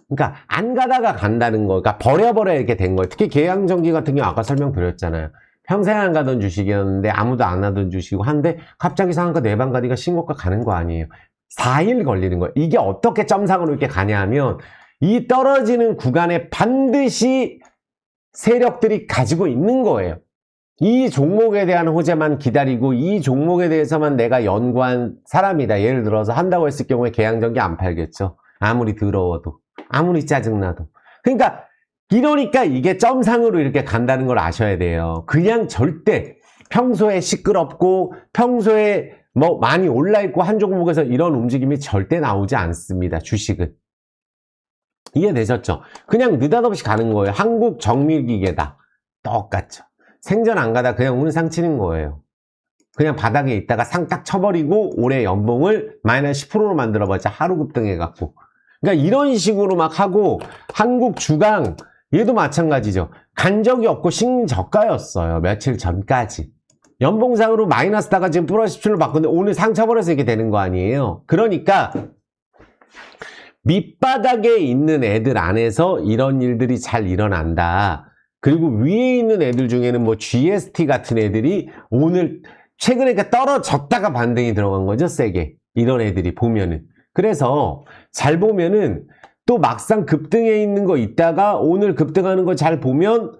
그러니까 안 가다가 간다는 거, 그러니까 버려 이렇게 된 거예요. 특히 계양전기 같은 경우 아까 설명드렸잖아요. 평생 안 가던 주식이었는데 아무도 안 하던 주식이고 한데 갑자기 상한가 내방가디가 신고가 가는 거 아니에요. 4일 걸리는 거예요. 이게 어떻게 점상으로 이렇게 가냐 하면 이 떨어지는 구간에 반드시 세력들이 가지고 있는 거예요. 이 종목에 대한 호재만 기다리고 이 종목에 대해서만 내가 연구한 사람이다. 예를 들어서 한다고 했을 경우에 계양전기 안 팔겠죠. 아무리 더러워도. 아무리 짜증나도. 그러니까 이러니까 이게 점상으로 이렇게 간다는 걸 아셔야 돼요. 그냥 절대 평소에 시끄럽고 평소에 뭐 많이 올라있고 한 종목에서 이런 움직임이 절대 나오지 않습니다. 주식은. 이해되셨죠? 그냥 느닷없이 가는 거예요. 한국 정밀기계다. 똑같죠. 생전 안 가다 그냥 오늘 상 치는 거예요. 그냥 바닥에 있다가 상 딱 쳐버리고 올해 연봉을 마이너스 10%로 만들어봤자 하루 급등해갖고. 그러니까 이런 식으로 막 하고 한국 주강 얘도 마찬가지죠. 간 적이 없고 신저가였어요. 며칠 전까지. 연봉상으로 마이너스다가 지금 플러스 17로 바꾸는데 오늘 상 쳐버려서 이렇게 되는 거 아니에요. 그러니까 밑바닥에 있는 애들 안에서 이런 일들이 잘 일어난다. 그리고 위에 있는 애들 중에는 뭐 GST 같은 애들이 오늘 최근에 떨어졌다가 반등이 들어간 거죠. 세게. 이런 애들이 보면은. 그래서 잘 보면은 또 막상 급등해 있는 거 있다가 오늘 급등하는 거 잘 보면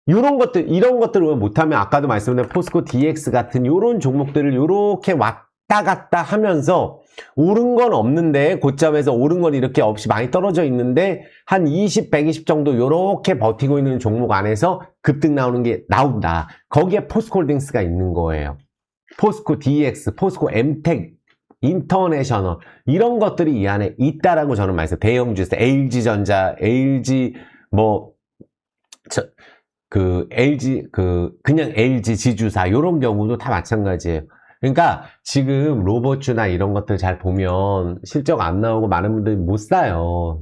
이런 것들을 못하면 아까도 말씀드린 포스코 DX 같은 이런 종목들을 이렇게 왔다 갔다 하면서 오른 건 없는데 고점에서 오른 건 이렇게 없이 많이 떨어져 있는데 한 20, 120 정도 이렇게 버티고 있는 종목 안에서 급등 나오는 게 나온다. 거기에 포스코홀딩스가 있는 거예요. 포스코 DX, 포스코 엠텍, 인터내셔널 이런 것들이 이 안에 있다라고 저는 말씀드려요. 대형주에서 LG전자, LG 그냥 LG 지주사 이런 경우도 다 마찬가지예요. 그러니까 지금 로봇주나 이런 것들 잘 보면 실적 안 나오고 많은 분들이 못 사요.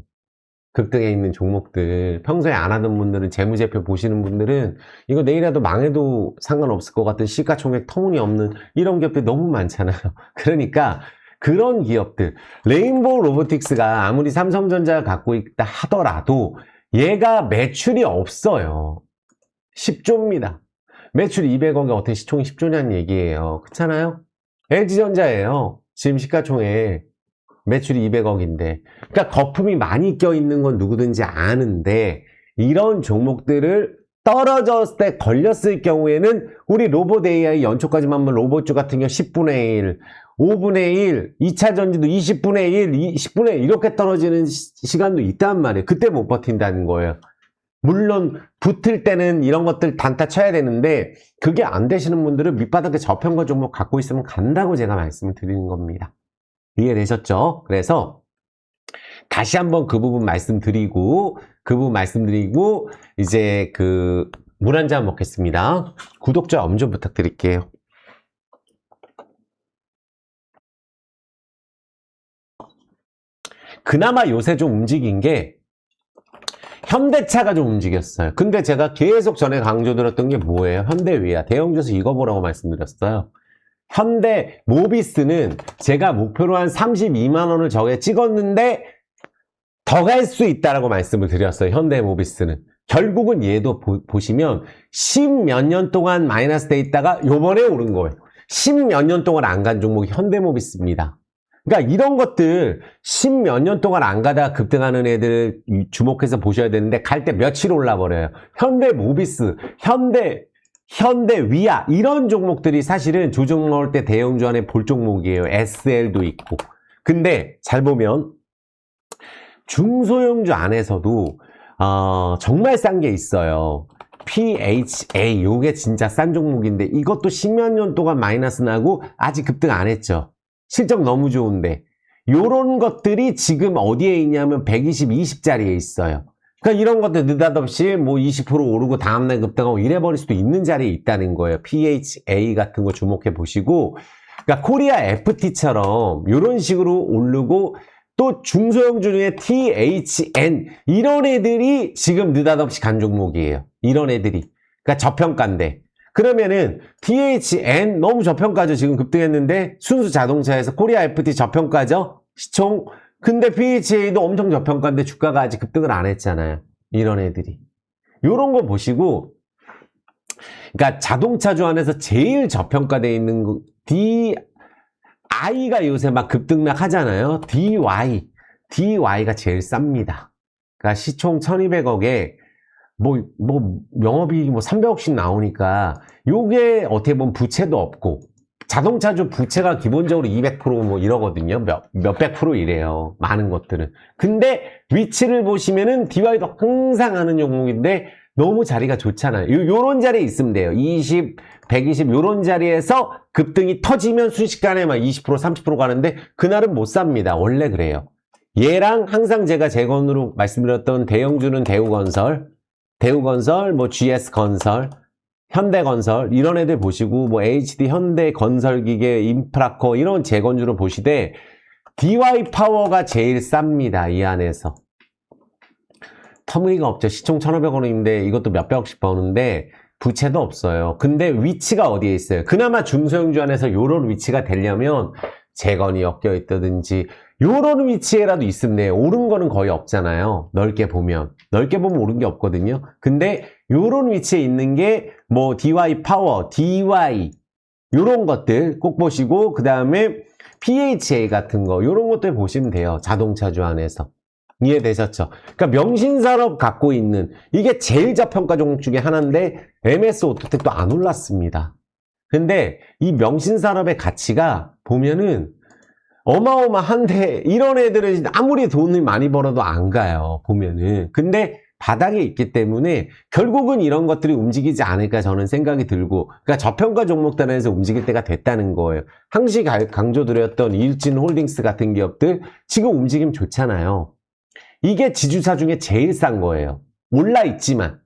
급등해 있는 종목들. 평소에 안 하던 분들은 재무제표 보시는 분들은 이거 내일이라도 망해도 상관없을 것 같은 시가총액 터무니없는 이런 기업들이 너무 많잖아요. 그러니까 그런 기업들. 레인보우 로보틱스가 아무리 삼성전자가 갖고 있다 하더라도 얘가 매출이 없어요. 10조입니다. 매출 200억에 어떻게 시총이 10조냐는 얘기예요. 그렇잖아요? LG전자예요. 지금 시가총액 매출이 200억인데. 그러니까 거품이 많이 껴있는 건 누구든지 아는데 이런 종목들을 떨어졌을 때 걸렸을 경우에는 우리 로봇 AI 연초까지만 하면 로봇주 같은 경우 10분의 1, 5분의 1, 2차 전지도 20분의 1, 10분의 1 이렇게 떨어지는 시간도 있단 말이에요. 그때 못 버틴다는 거예요. 물론 붙을 때는 이런 것들 단타 쳐야 되는데 그게 안 되시는 분들은 밑바닥에 저평가 종목 갖고 있으면 간다고 제가 말씀을 드리는 겁니다. 이해되셨죠? 그래서 다시 한번 그 부분 말씀드리고 이제 물 한 잔 먹겠습니다. 구독자 엄 좀 부탁드릴게요. 그나마 요새 좀 움직인 게 현대차가 좀 움직였어요. 근데 제가 계속 전에 강조드렸던 게 뭐예요? 현대위아. 대형주에서 이거 보라고 말씀드렸어요. 현대 모비스는 제가 목표로 한 32만원을 저게 찍었는데 더 갈 수 있다라고 말씀을 드렸어요. 현대 모비스는. 결국은 얘도 보시면 10몇 년 동안 마이너스 돼 있다가 요번에 오른 거예요. 10몇 년 동안 안 간 종목이 현대 모비스입니다. 그러니까 이런 것들 10몇 년 동안 안 가다가 급등하는 애들 주목해서 보셔야 되는데 갈 때 며칠 올라버려요. 현대모비스, 현대위아 이런 종목들이 사실은 조정 나올 때 대형주 안에 볼 종목이에요. SL도 있고. 근데 잘 보면 중소형주 안에서도 정말 싼 게 있어요. PHA 요게 진짜 싼 종목인데 이것도 10몇 년 동안 마이너스 나고 아직 급등 안 했죠. 실적 너무 좋은데 요런 것들이 지금 어디에 있냐면 120, 20짜리에 있어요. 그러니까 이런 것들 느닷없이 뭐 20% 오르고 다음날 급등하고 이래버릴 수도 있는 자리에 있다는 거예요. PHA 같은 거 주목해 보시고, 그러니까 코리아 FT처럼 이런 식으로 오르고 또 중소형 중에 THN 이런 애들이 지금 느닷없이 간 종목이에요. 이런 애들이. 그러니까 저평가인데. 그러면은 THN 너무 저평가죠. 지금 급등했는데 순수 자동차에서 코리아 FT 저평가죠. 시총. 근데 PHA도 엄청 저평가인데 주가가 아직 급등을 안 했잖아요. 이런 애들이. 요런 거 보시고, 그러니까 자동차주 안에서 제일 저평가되어 있는 거, DI가 요새 막 급등락 하잖아요. DY가 제일 쌉니다. 그러니까 시총 1200억에 영업이익이 300억씩 나오니까 요게 어떻게 보면 부채도 없고, 자동차주 부채가 기본적으로 200% 이러거든요. 몇백 프로 이래요. 많은 것들은. 근데 위치를 보시면은 DY도 항상 하는 종목인데 너무 자리가 좋잖아요. 요런 자리에 있으면 돼요. 20, 120 요런 자리에서 급등이 터지면 순식간에 막 20%, 30% 가는데 그날은 못 삽니다. 원래 그래요. 얘랑 항상 제가 재건으로 말씀드렸던 대형주는 대우건설, GS건설, 현대건설 이런 애들 보시고 HD 현대건설기계 인프라코 이런 재건주로 보시되 DY파워가 제일 쌉니다. 이 안에서 터무니가 없죠. 시총 1,500원인데 이것도 몇백억씩 버는데 부채도 없어요. 근데 위치가 어디에 있어요? 그나마 중소형주 안에서 이런 위치가 되려면 재건이 엮여 있다든지 요런 위치에라도 있으면 돼요. 오른 거는 거의 없잖아요. 넓게 보면 오른 게 없거든요. 근데 요런 위치에 있는 게 DY 파워, DY 요런 것들 꼭 보시고, 그 다음에 PHA 같은 거 요런 것들 보시면 돼요. 자동차주 안에서. 이해되셨죠? 그러니까 명신산업 갖고 있는 이게 제일 저평가 종목 중에 하나인데 MS 오토텍도 안 올랐습니다. 근데 이 명신산업의 가치가 보면은 어마어마한데 이런 애들은 아무리 돈을 많이 벌어도 안 가요. 보면은. 근데 바닥에 있기 때문에 결국은 이런 것들이 움직이지 않을까 저는 생각이 들고, 그러니까 저평가 종목단에서 움직일 때가 됐다는 거예요. 항시 강조드렸던 일진홀딩스 같은 기업들 지금 움직임 좋잖아요. 이게 지주사 중에 제일 싼 거예요. 올라 있지만.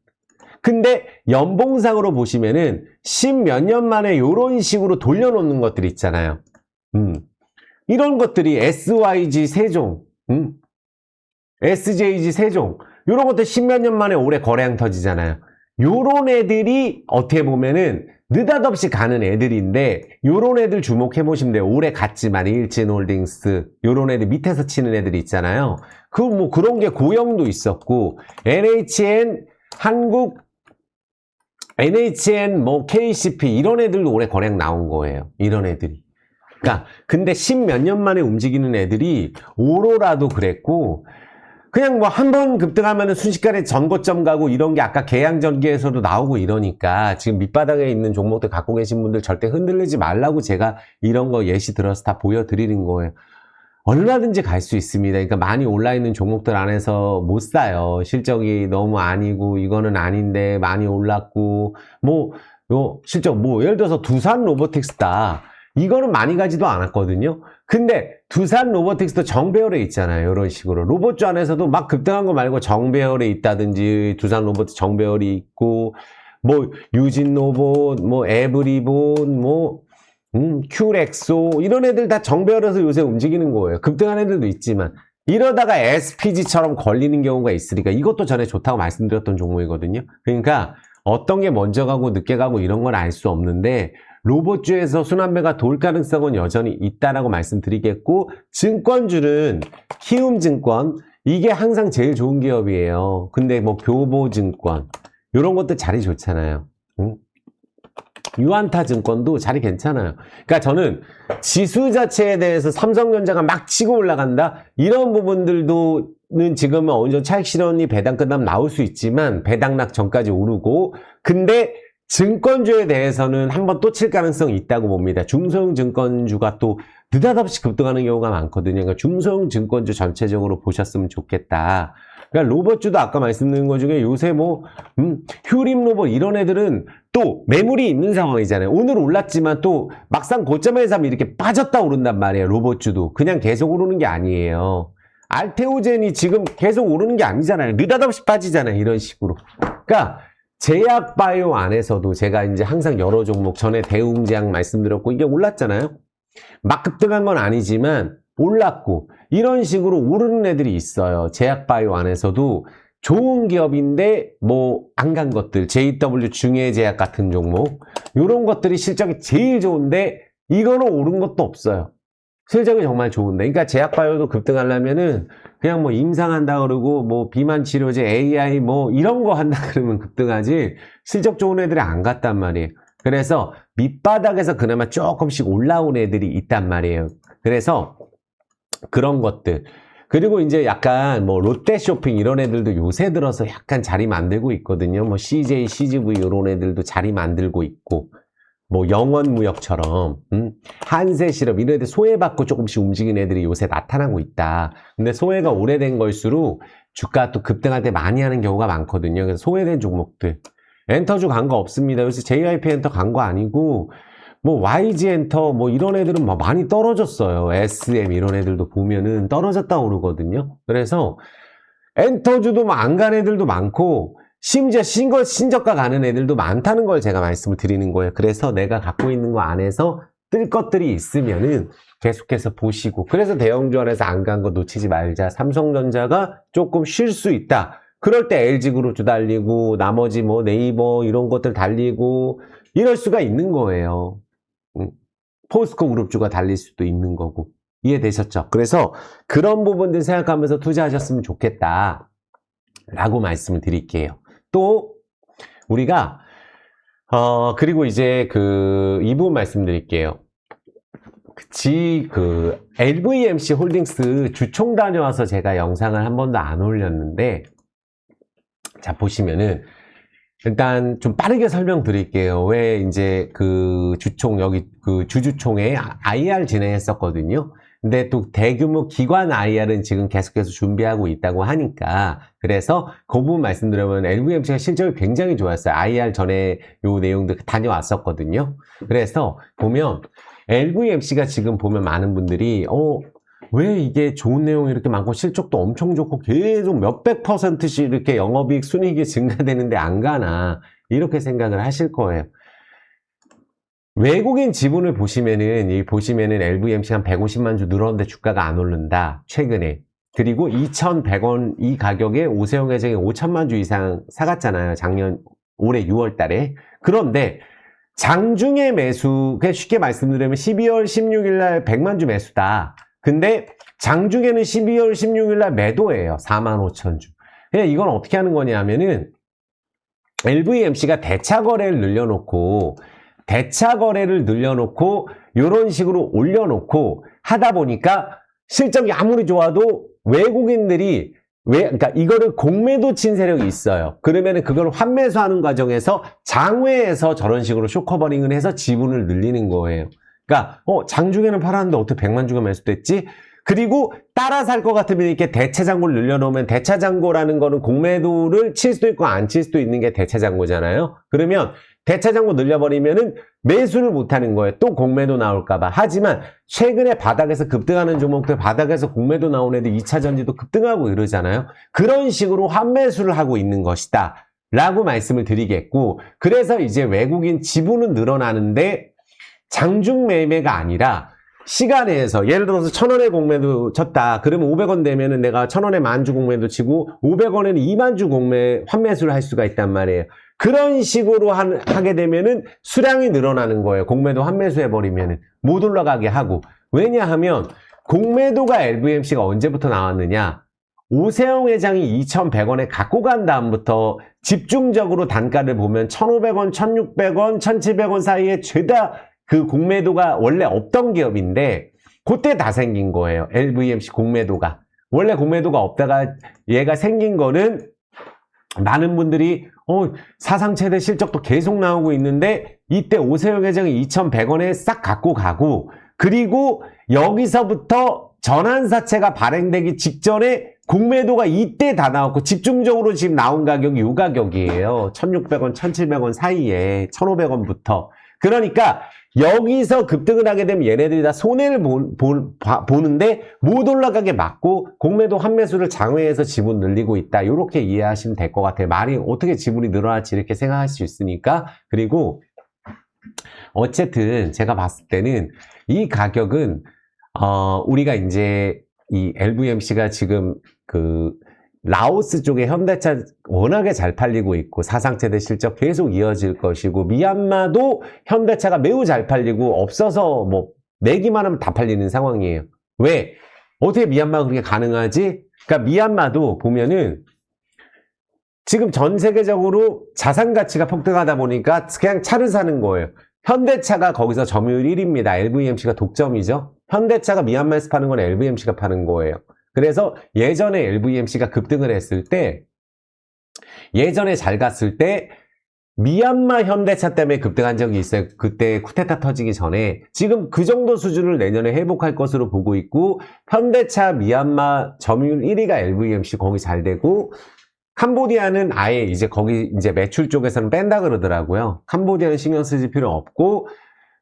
근데 연봉상으로 보시면은 10몇 년 만에 이런 식으로 돌려놓는 것들 있잖아요. 이런 것들이 SYG 세종, SJG 세종, 이런 것들 10몇 년 만에 올해 거래량 터지잖아요. 요런 애들이 어떻게 보면은 느닷없이 가는 애들인데 요런 애들 주목해 보시면 돼요. 올해 갔지만 일진홀딩스 요런 애들 밑에서 치는 애들이 있잖아요. 그런 게 고영도 있었고 NHN 한국 NHN KCP 이런 애들도 올해 거래량 나온 거예요. 이런 애들이. 그러니까 근데 10몇 년 만에 움직이는 애들이 오로라도 그랬고, 그냥 한 번 급등하면 순식간에 전고점 가고 이런 게 아까 계양전기에서도 나오고 이러니까 지금 밑바닥에 있는 종목들 갖고 계신 분들 절대 흔들리지 말라고 제가 이런 거 예시 들어서 다 보여드리는 거예요. 얼마든지 갈 수 있습니다. 그러니까 많이 올라있는 종목들 안에서 못 사요. 실적이 너무 아니고 이거는 아닌데 많이 올랐고 실적 예를 들어서 두산 로보틱스다. 이거는 많이 가지도 않았거든요. 근데 두산 로보틱스도 정배열에 있잖아요. 이런 식으로. 로봇주 안에서도 막 급등한 거 말고 정배열에 있다든지 두산 로봇 정배열이 있고 유진 로봇, 에브리본, 큐렉소 이런 애들 다 정배열에서 요새 움직이는 거예요. 급등한 애들도 있지만 이러다가 SPG처럼 걸리는 경우가 있으니까 이것도 전에 좋다고 말씀드렸던 종목이거든요. 그러니까 어떤 게 먼저 가고 늦게 가고 이런 건 알 수 없는데 로봇주에서 순환매가 돌 가능성은 여전히 있다라고 말씀드리겠고, 증권주는 키움증권 이게 항상 제일 좋은 기업이에요. 근데 교보증권 이런 것도 자리 좋잖아요. 유안타증권도 자리 괜찮아요. 그러니까 저는 지수 자체에 대해서 삼성전자가 막 치고 올라간다? 이런 부분들도는 지금은 어느 정도 차익 실현이 배당 끝나면 나올 수 있지만 배당락 전까지 오르고, 근데 증권주에 대해서는 한번 또 칠 가능성이 있다고 봅니다. 중소형 증권주가 또 느닷없이 급등하는 경우가 많거든요. 그러니까 중소형 증권주 전체적으로 보셨으면 좋겠다. 그러니까 로봇주도 아까 말씀드린 것 중에 요새 뭐 휴림 로봇 이런 애들은 또 매물이 있는 상황이잖아요. 오늘 올랐지만 또 막상 고점에서 하면 이렇게 빠졌다 오른단 말이에요. 로봇주도 그냥 계속 오르는 게 아니에요. 알테오젠이 지금 계속 오르는 게 아니잖아요. 느닷없이 빠지잖아요. 이런 식으로. 그러니까 제약바이오 안에서도 제가 이제 항상 여러 종목, 전에 대웅제약 말씀드렸고 이게 올랐잖아요. 막 급등한 건 아니지만 올랐고 이런 식으로 오르는 애들이 있어요. 제약바이오 안에서도 좋은 기업인데 뭐 안 간 것들, JW 중해제약 같은 종목, 이런 것들이 실적이 제일 좋은데 이거는 오른 것도 없어요. 실적이 정말 좋은데. 그러니까 제약바이오도 급등하려면은 그냥 뭐 임상한다 그러고 뭐 비만 치료제, AI 뭐 이런 거 한다 그러면 급등하지, 실적 좋은 애들이 안 갔단 말이에요. 그래서 밑바닥에서 그나마 조금씩 올라온 애들이 있단 말이에요. 그래서 그런 것들. 그리고 이제 약간 뭐 롯데쇼핑 이런 애들도 요새 들어서 약간 자리 만들고 있거든요. 뭐 CJ, CGV 이런 애들도 자리 만들고 있고, 뭐 영원무역처럼 한세실업 이런 애들 소외받고 조금씩 움직이는 애들이 요새 나타나고 있다. 근데 소외가 오래된 걸수록 주가 또 급등할 때 많이 하는 경우가 많거든요. 그래서 소외된 종목들. 엔터주 간 거 없습니다. 요새 JYP 엔터 간 거 아니고 뭐 YG 엔터 뭐 이런 애들은 뭐 많이 떨어졌어요. SM 이런 애들도 보면은 떨어졌다 오르거든요. 그래서 엔터주도 뭐 안 간 애들도 많고 심지어 신저가 가는 애들도 많다는 걸 제가 말씀을 드리는 거예요. 그래서 내가 갖고 있는 거 안에서 뜰 것들이 있으면은 계속해서 보시고, 그래서 대형주 안에서 안 간 거 놓치지 말자. 삼성전자가 조금 쉴 수 있다. 그럴 때 LG그룹주 달리고 나머지 뭐 네이버 이런 것들 달리고 이럴 수가 있는 거예요. 포스코 그룹주가 달릴 수도 있는 거고. 이해되셨죠? 그래서 그런 부분들 생각하면서 투자하셨으면 좋겠다 라고 말씀을 드릴게요. 또 우리가 그리고 이제 이 부분 말씀드릴게요. LVMC 홀딩스 주총 다녀와서 제가 영상을 한 번도 안 올렸는데, 자 보시면은 일단 좀 빠르게 설명드릴게요. 왜 이제 주총 여기 주주총회 IR 진행했었거든요. 근데 또 대규모 기관 IR은 지금 계속해서 준비하고 있다고 하니까, 그래서 그 부분 말씀드리면 LVMC가 실적이 굉장히 좋았어요. IR 전에 요 내용들 다녀왔었거든요. 그래서 보면 LVMC가 지금 보면 많은 분들이 왜 이게 좋은 내용이 이렇게 많고 실적도 엄청 좋고 계속 몇백 %씩 이렇게 영업이익 순이익이 증가되는데 안 가나, 이렇게 생각을 하실 거예요. 외국인 지분을 보시면은 LVMC 한 150만 주 늘었는데 주가가 안 오른다, 최근에. 그리고 2,100원 이 가격에 오세영 회장이 5천만 주 이상 사갔잖아요. 올해 6월 달에. 그런데 장중에 매수, 그냥 쉽게 말씀드리면 12월 16일 날 100만 주 매수다. 근데 장중에는 12월 16일 날 매도예요. 45,000주. 그냥 이건 어떻게 하는 거냐 하면은 LVMC가 대차 거래를 늘려놓고 이런 식으로 올려놓고 하다 보니까 실적이 아무리 좋아도 외국인들이 그러니까 이거를 공매도 친 세력이 있어요. 그러면은 그걸 환매수하는 과정에서 장외에서 저런 식으로 쇼커버링을 해서 지분을 늘리는 거예요. 그러니까 장중에는 팔았는데 어떻게 100만 주가 매수됐지? 그리고 따라 살 것 같으면 이렇게 대차장고를 늘려놓으면, 대차장고라는 거는 공매도를 칠 수도 있고 안 칠 수도 있는 게 대차장고잖아요. 그러면 대차장고 늘려버리면은 매수를 못하는 거예요. 또 공매도 나올까봐. 하지만 최근에 바닥에서 급등하는 종목들, 바닥에서 공매도 나온 애들 2차전지도 급등하고 이러잖아요. 그런 식으로 환매수를 하고 있는 것이다 라고 말씀을 드리겠고, 그래서 이제 외국인 지분은 늘어나는데 장중 매매가 아니라 시간에서, 예를 들어서 1,000원에 공매도 쳤다. 그러면 500원 되면은 내가 1,000원에 만주 공매도 치고 500원에는 2만주 환매수를 할 수가 있단 말이에요. 그런 식으로 하게 되면은 수량이 늘어나는 거예요. 공매도 환매수 해버리면은 못 올라가게 하고. 왜냐하면 공매도가 LVMC가 언제부터 나왔느냐? 오세영 회장이 2,100원에 갖고 간 다음부터 집중적으로 단가를 보면 1,500원, 1,600원, 1,700원 사이에 죄다 그 공매도가 원래 없던 기업인데 그때 다 생긴 거예요. LVMC 공매도가. 원래 공매도가 없다가 얘가 생긴 거는 많은 분들이 사상 최대 실적도 계속 나오고 있는데 이때 오세영 회장이 2,100원에 싹 갖고 가고 그리고 여기서부터 전환사채가 발행되기 직전에 공매도가 이때 다 나왔고 집중적으로 지금 나온 가격이 이 가격이에요. 1,600원, 1,700원 사이에 1,500원부터. 그러니까 여기서 급등을 하게 되면 얘네들이 다 손해를 보는데 못 올라가게 막고 공매도 환매수를 장외해서 지분 늘리고 있다. 이렇게 이해하시면 될 것 같아요. 말이 어떻게 지분이 늘어날지 이렇게 생각할 수 있으니까. 그리고 어쨌든 제가 봤을 때는 이 가격은 우리가 이제 이 LVMC가 지금 그 라오스 쪽에 현대차 워낙에 잘 팔리고 있고 사상 최대 실적 계속 이어질 것이고 미얀마도 현대차가 매우 잘 팔리고 없어서 뭐 내기만 하면 다 팔리는 상황이에요. 왜? 어떻게 미얀마가 그렇게 가능하지? 그러니까 미얀마도 보면은 지금 전 세계적으로 자산 가치가 폭등하다 보니까 그냥 차를 사는 거예요. 현대차가 거기서 점유율 1위입니다. LVMC가 독점이죠. 현대차가 미얀마에서 파는 건 LVMC가 파는 거예요. 그래서 예전에 LVMC가 급등을 했을 때 예전에 잘 갔을 때 미얀마 현대차 때문에 급등한 적이 있어요. 그때 쿠데타 터지기 전에. 지금 그 정도 수준을 내년에 회복할 것으로 보고 있고 현대차 미얀마 점유율 1위가 LVMC 거기 잘 되고 캄보디아는 아예 이제 거기 이제 매출 쪽에서는 뺀다 그러더라고요. 캄보디아는 신경 쓰실 필요 없고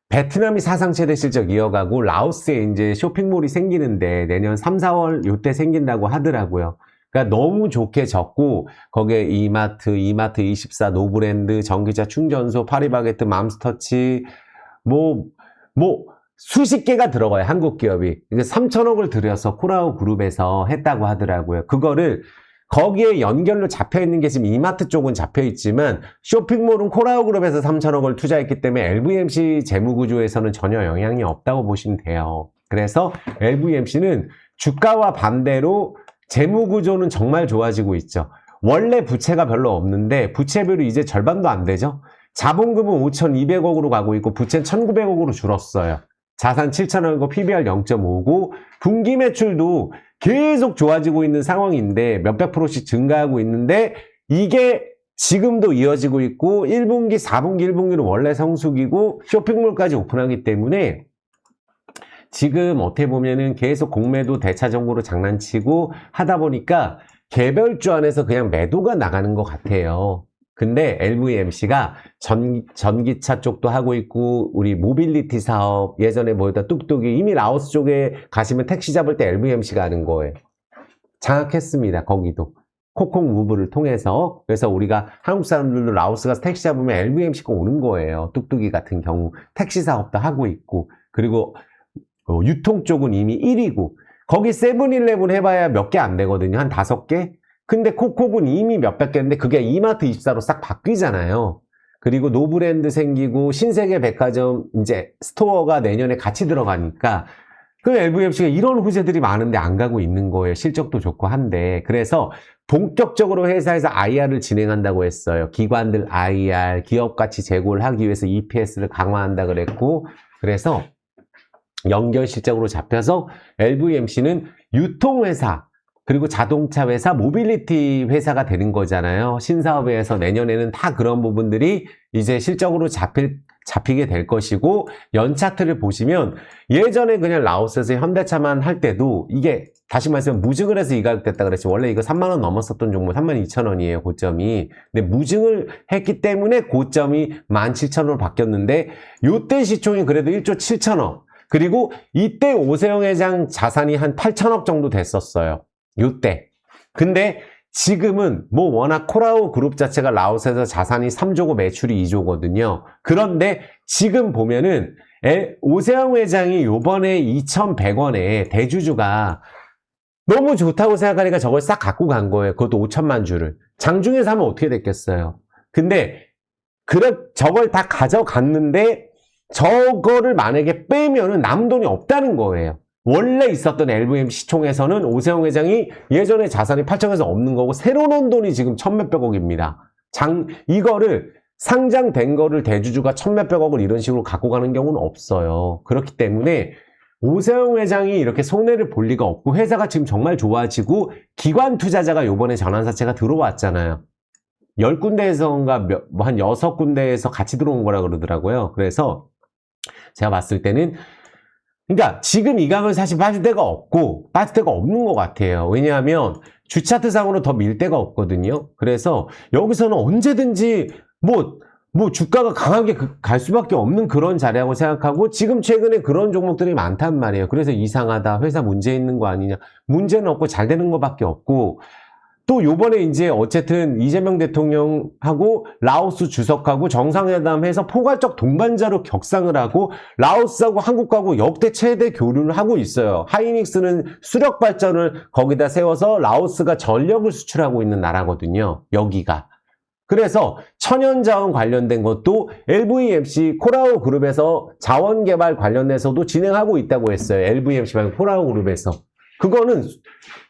베트남이 사상 최대 실적 이어가고 라오스에 이제 쇼핑몰이 생기는데 내년 3, 4월 요때 생긴다고 하더라고요. 그러니까 너무 좋게 졌고 거기에 이마트24, 노브랜드, 전기차 충전소, 파리바게뜨, 맘스터치 뭐 수십 개가 들어가요. 한국 기업이. 3천억을 들여서 코라오 그룹에서 했다고 하더라고요. 그거를 거기에 연결로 잡혀있는 게 지금 이마트 쪽은 잡혀있지만 쇼핑몰은 코라오 그룹에서 3천억을 투자했기 때문에 LVMC 재무구조에서는 전혀 영향이 없다고 보시면 돼요. 그래서 LVMC는 주가와 반대로 재무구조는 정말 좋아지고 있죠. 원래 부채가 별로 없는데 부채비율이 이제 절반도 안 되죠. 자본금은 5,200억으로 가고 있고 부채는 1,900억으로 줄었어요. 자산 7천억이고 PBR 0.5고 분기 매출도 계속 좋아지고 있는 상황인데 몇백 프로씩 증가하고 있는데 이게 지금도 이어지고 있고 1분기, 4분기, 1분기는 원래 성수기고 쇼핑몰까지 오픈하기 때문에 지금 어떻게 보면은 계속 공매도 대차정고로 장난치고 하다 보니까 개별주 안에서 그냥 매도가 나가는 것 같아요. 근데 LVMC가 전기차 쪽도 하고 있고 우리 모빌리티 사업 예전에 뭐였다 뚝뚝이 이미 라오스 쪽에 가시면 택시 잡을 때 LVMC가 하는 거예요. 장악했습니다. 거기도 코콩 무브를 통해서. 그래서 우리가 한국 사람들도 라오스 가서 택시 잡으면 LVMC가 오는 거예요. 뚝뚝이 같은 경우 택시 사업도 하고 있고 그리고 유통 쪽은 이미 1위고 거기 세븐일레븐 해봐야 몇 개 안 되거든요. 한 5개? 근데 코코는 이미 몇백 개인데 그게 이마트24로 싹 바뀌잖아요. 그리고 노브랜드 생기고 신세계 백화점 이제 스토어가 내년에 같이 들어가니까 그 LVMC가 이런 후재들이 많은데 안 가고 있는 거예요. 실적도 좋고 한데. 그래서 본격적으로 회사에서 IR을 진행한다고 했어요. 기관들 IR, 기업 가치 제고를 하기 위해서 EPS를 강화한다 그랬고 그래서 연결 실적으로 잡혀서 LVMC는 유통회사 그리고 자동차 회사, 모빌리티 회사가 되는 거잖아요. 신사업에서 내년에는 다 그런 부분들이 이제 실적으로 잡히게 될 것이고 연차트를 보시면 예전에 그냥 라오스에서 현대차만 할 때도 이게 다시 말하면 무증을 해서 이 가격 됐다 그랬지 원래 이거 3만 원 넘었었던 종목 32,000원이에요 고점이. 근데 무증을 했기 때문에 고점이 17,000원으로 바뀌었는데 요때 시총이 그래도 1조 7천억 그리고 이때 오세영 회장 자산이 한 8천억 정도 됐었어요. 요때. 근데 지금은 뭐 워낙 코라오 그룹 자체가 라오스에서 자산이 3조고 매출이 2조거든요. 그런데 지금 보면은 오세영 회장이 요번에 2,100원에 대주주가 너무 좋다고 생각하니까 저걸 싹 갖고 간 거예요. 그것도 5천만 주를. 장중에 사면 어떻게 됐겠어요. 근데 저걸 다 가져갔는데 저거를 만약에 빼면은 남은 돈이 없다는 거예요. 원래 있었던 LVMC 총에서는 오세영 회장이 예전에 자산이 8천에서 없는 거고 새로 넣은 돈이 지금 1,000몇백억입니다. 이거를 상장된 거를 대주주가 천몇백억을 이런 식으로 갖고 가는 경우는 없어요. 그렇기 때문에 오세훈 회장이 이렇게 손해를 볼 리가 없고 회사가 지금 정말 좋아지고 기관 투자자가 요번에 전환사채가 들어왔잖아요. 10군데에서인가 한 6군데에서 같이 들어온 거라 그러더라고요. 그래서 제가 봤을 때는 그러니까 지금 이 가격은 사실 빠질 데가 없는 것 같아요. 왜냐하면 주차트상으로 더 밀 데가 없거든요. 그래서 여기서는 언제든지 뭐 주가가 강하게 갈 수밖에 없는 그런 자리라고 생각하고 지금 최근에 그런 종목들이 많단 말이에요. 그래서 이상하다. 회사 문제 있는 거 아니냐. 문제는 없고 잘 되는 것밖에 없고 또 요번에 이제 어쨌든 이재명 대통령하고 라오스 주석하고 정상회담해서 포괄적 동반자로 격상을 하고 라오스하고 한국하고 역대 최대 교류를 하고 있어요. 하이닉스는 수력 발전을 거기다 세워서 라오스가 전력을 수출하고 있는 나라거든요. 여기가. 그래서 천연자원 관련된 것도 LVMC 코라오 그룹에서 자원개발 관련해서도 진행하고 있다고 했어요. LVMC 말고 코라오 그룹에서. 그거는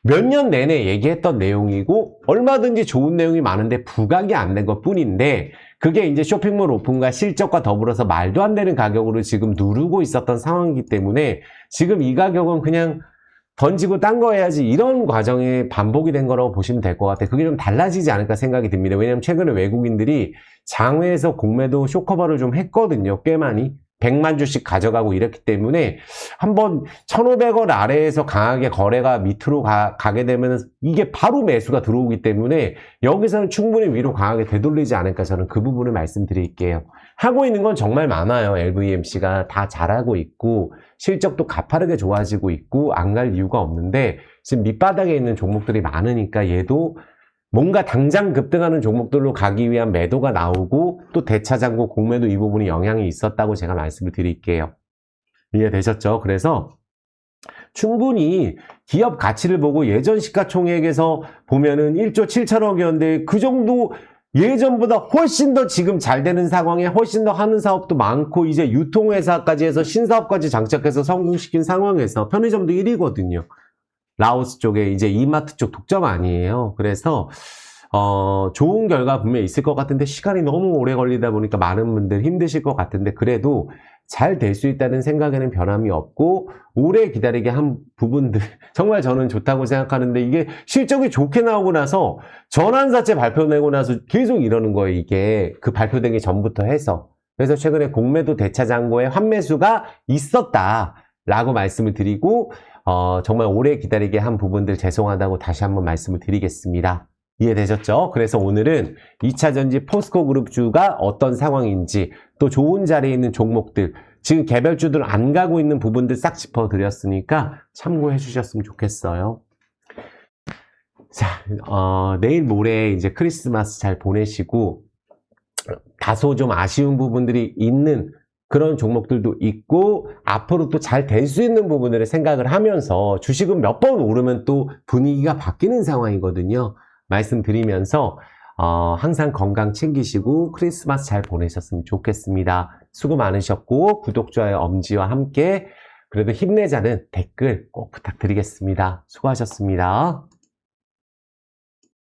몇 년 내내 얘기했던 내용이고 얼마든지 좋은 내용이 많은데 부각이 안 된 것뿐인데 그게 이제 쇼핑몰 오픈과 실적과 더불어서 말도 안 되는 가격으로 지금 누르고 있었던 상황이기 때문에 지금 이 가격은 그냥 던지고 딴 거 해야지 이런 과정이 반복이 된 거라고 보시면 될 것 같아요. 그게 좀 달라지지 않을까 생각이 듭니다. 왜냐하면 최근에 외국인들이 장외에서 공매도 쇼커버를 좀 했거든요. 꽤 많이. 100만 주씩 가져가고 이랬기 때문에 한번 1,500원 아래에서 강하게 거래가 밑으로 가게 되면 이게 바로 매수가 들어오기 때문에 여기서는 충분히 위로 강하게 되돌리지 않을까 저는 그 부분을 말씀드릴게요. 하고 있는 건 정말 많아요. LVMC가 다 잘하고 있고 실적도 가파르게 좋아지고 있고 안 갈 이유가 없는데 지금 밑바닥에 있는 종목들이 많으니까 얘도 뭔가 당장 급등하는 종목들로 가기 위한 매도가 나오고 또 대차장고 공매도 이 부분이 영향이 있었다고 제가 말씀을 드릴게요. 이해되셨죠? 그래서 충분히 기업 가치를 보고 예전 시가총액에서 보면은 1조 7천억이었는데 그 정도 예전보다 훨씬 더 지금 잘 되는 상황에 훨씬 더 하는 사업도 많고 이제 유통회사까지 해서 신사업까지 장착해서 성공시킨 상황에서 편의점도 1위거든요. 라오스 쪽에 이제 이마트 쪽 독점 아니에요. 그래서 좋은 결과 분명히 있을 것 같은데 시간이 너무 오래 걸리다 보니까 많은 분들 힘드실 것 같은데 그래도 잘 될 수 있다는 생각에는 변함이 없고 오래 기다리게 한 부분들 정말 저는 좋다고 생각하는데 이게 실적이 좋게 나오고 나서 전환사채 발표내고 나서 계속 이러는 거예요. 이게 그 발표된 게 전부터 해서 그래서 최근에 공매도 대차장고에 환매수가 있었다라고 말씀을 드리고 정말 오래 기다리게 한 부분들 죄송하다고 다시 한번 말씀을 드리겠습니다. 이해되셨죠? 그래서 오늘은 2차전지 포스코그룹주가 어떤 상황인지 또 좋은 자리에 있는 종목들 지금 개별주들 안 가고 있는 부분들 싹 짚어드렸으니까 참고해 주셨으면 좋겠어요. 자, 내일 모레 이제 크리스마스 잘 보내시고 다소 좀 아쉬운 부분들이 있는 그런 종목들도 있고 앞으로 또 잘 될 수 있는 부분들을 생각을 하면서 주식은 몇 번 오르면 또 분위기가 바뀌는 상황이거든요. 말씀드리면서 항상 건강 챙기시고 크리스마스 잘 보내셨으면 좋겠습니다. 수고 많으셨고 구독, 좋아요, 엄지와 함께 그래도 힘내자는 댓글 꼭 부탁드리겠습니다. 수고하셨습니다.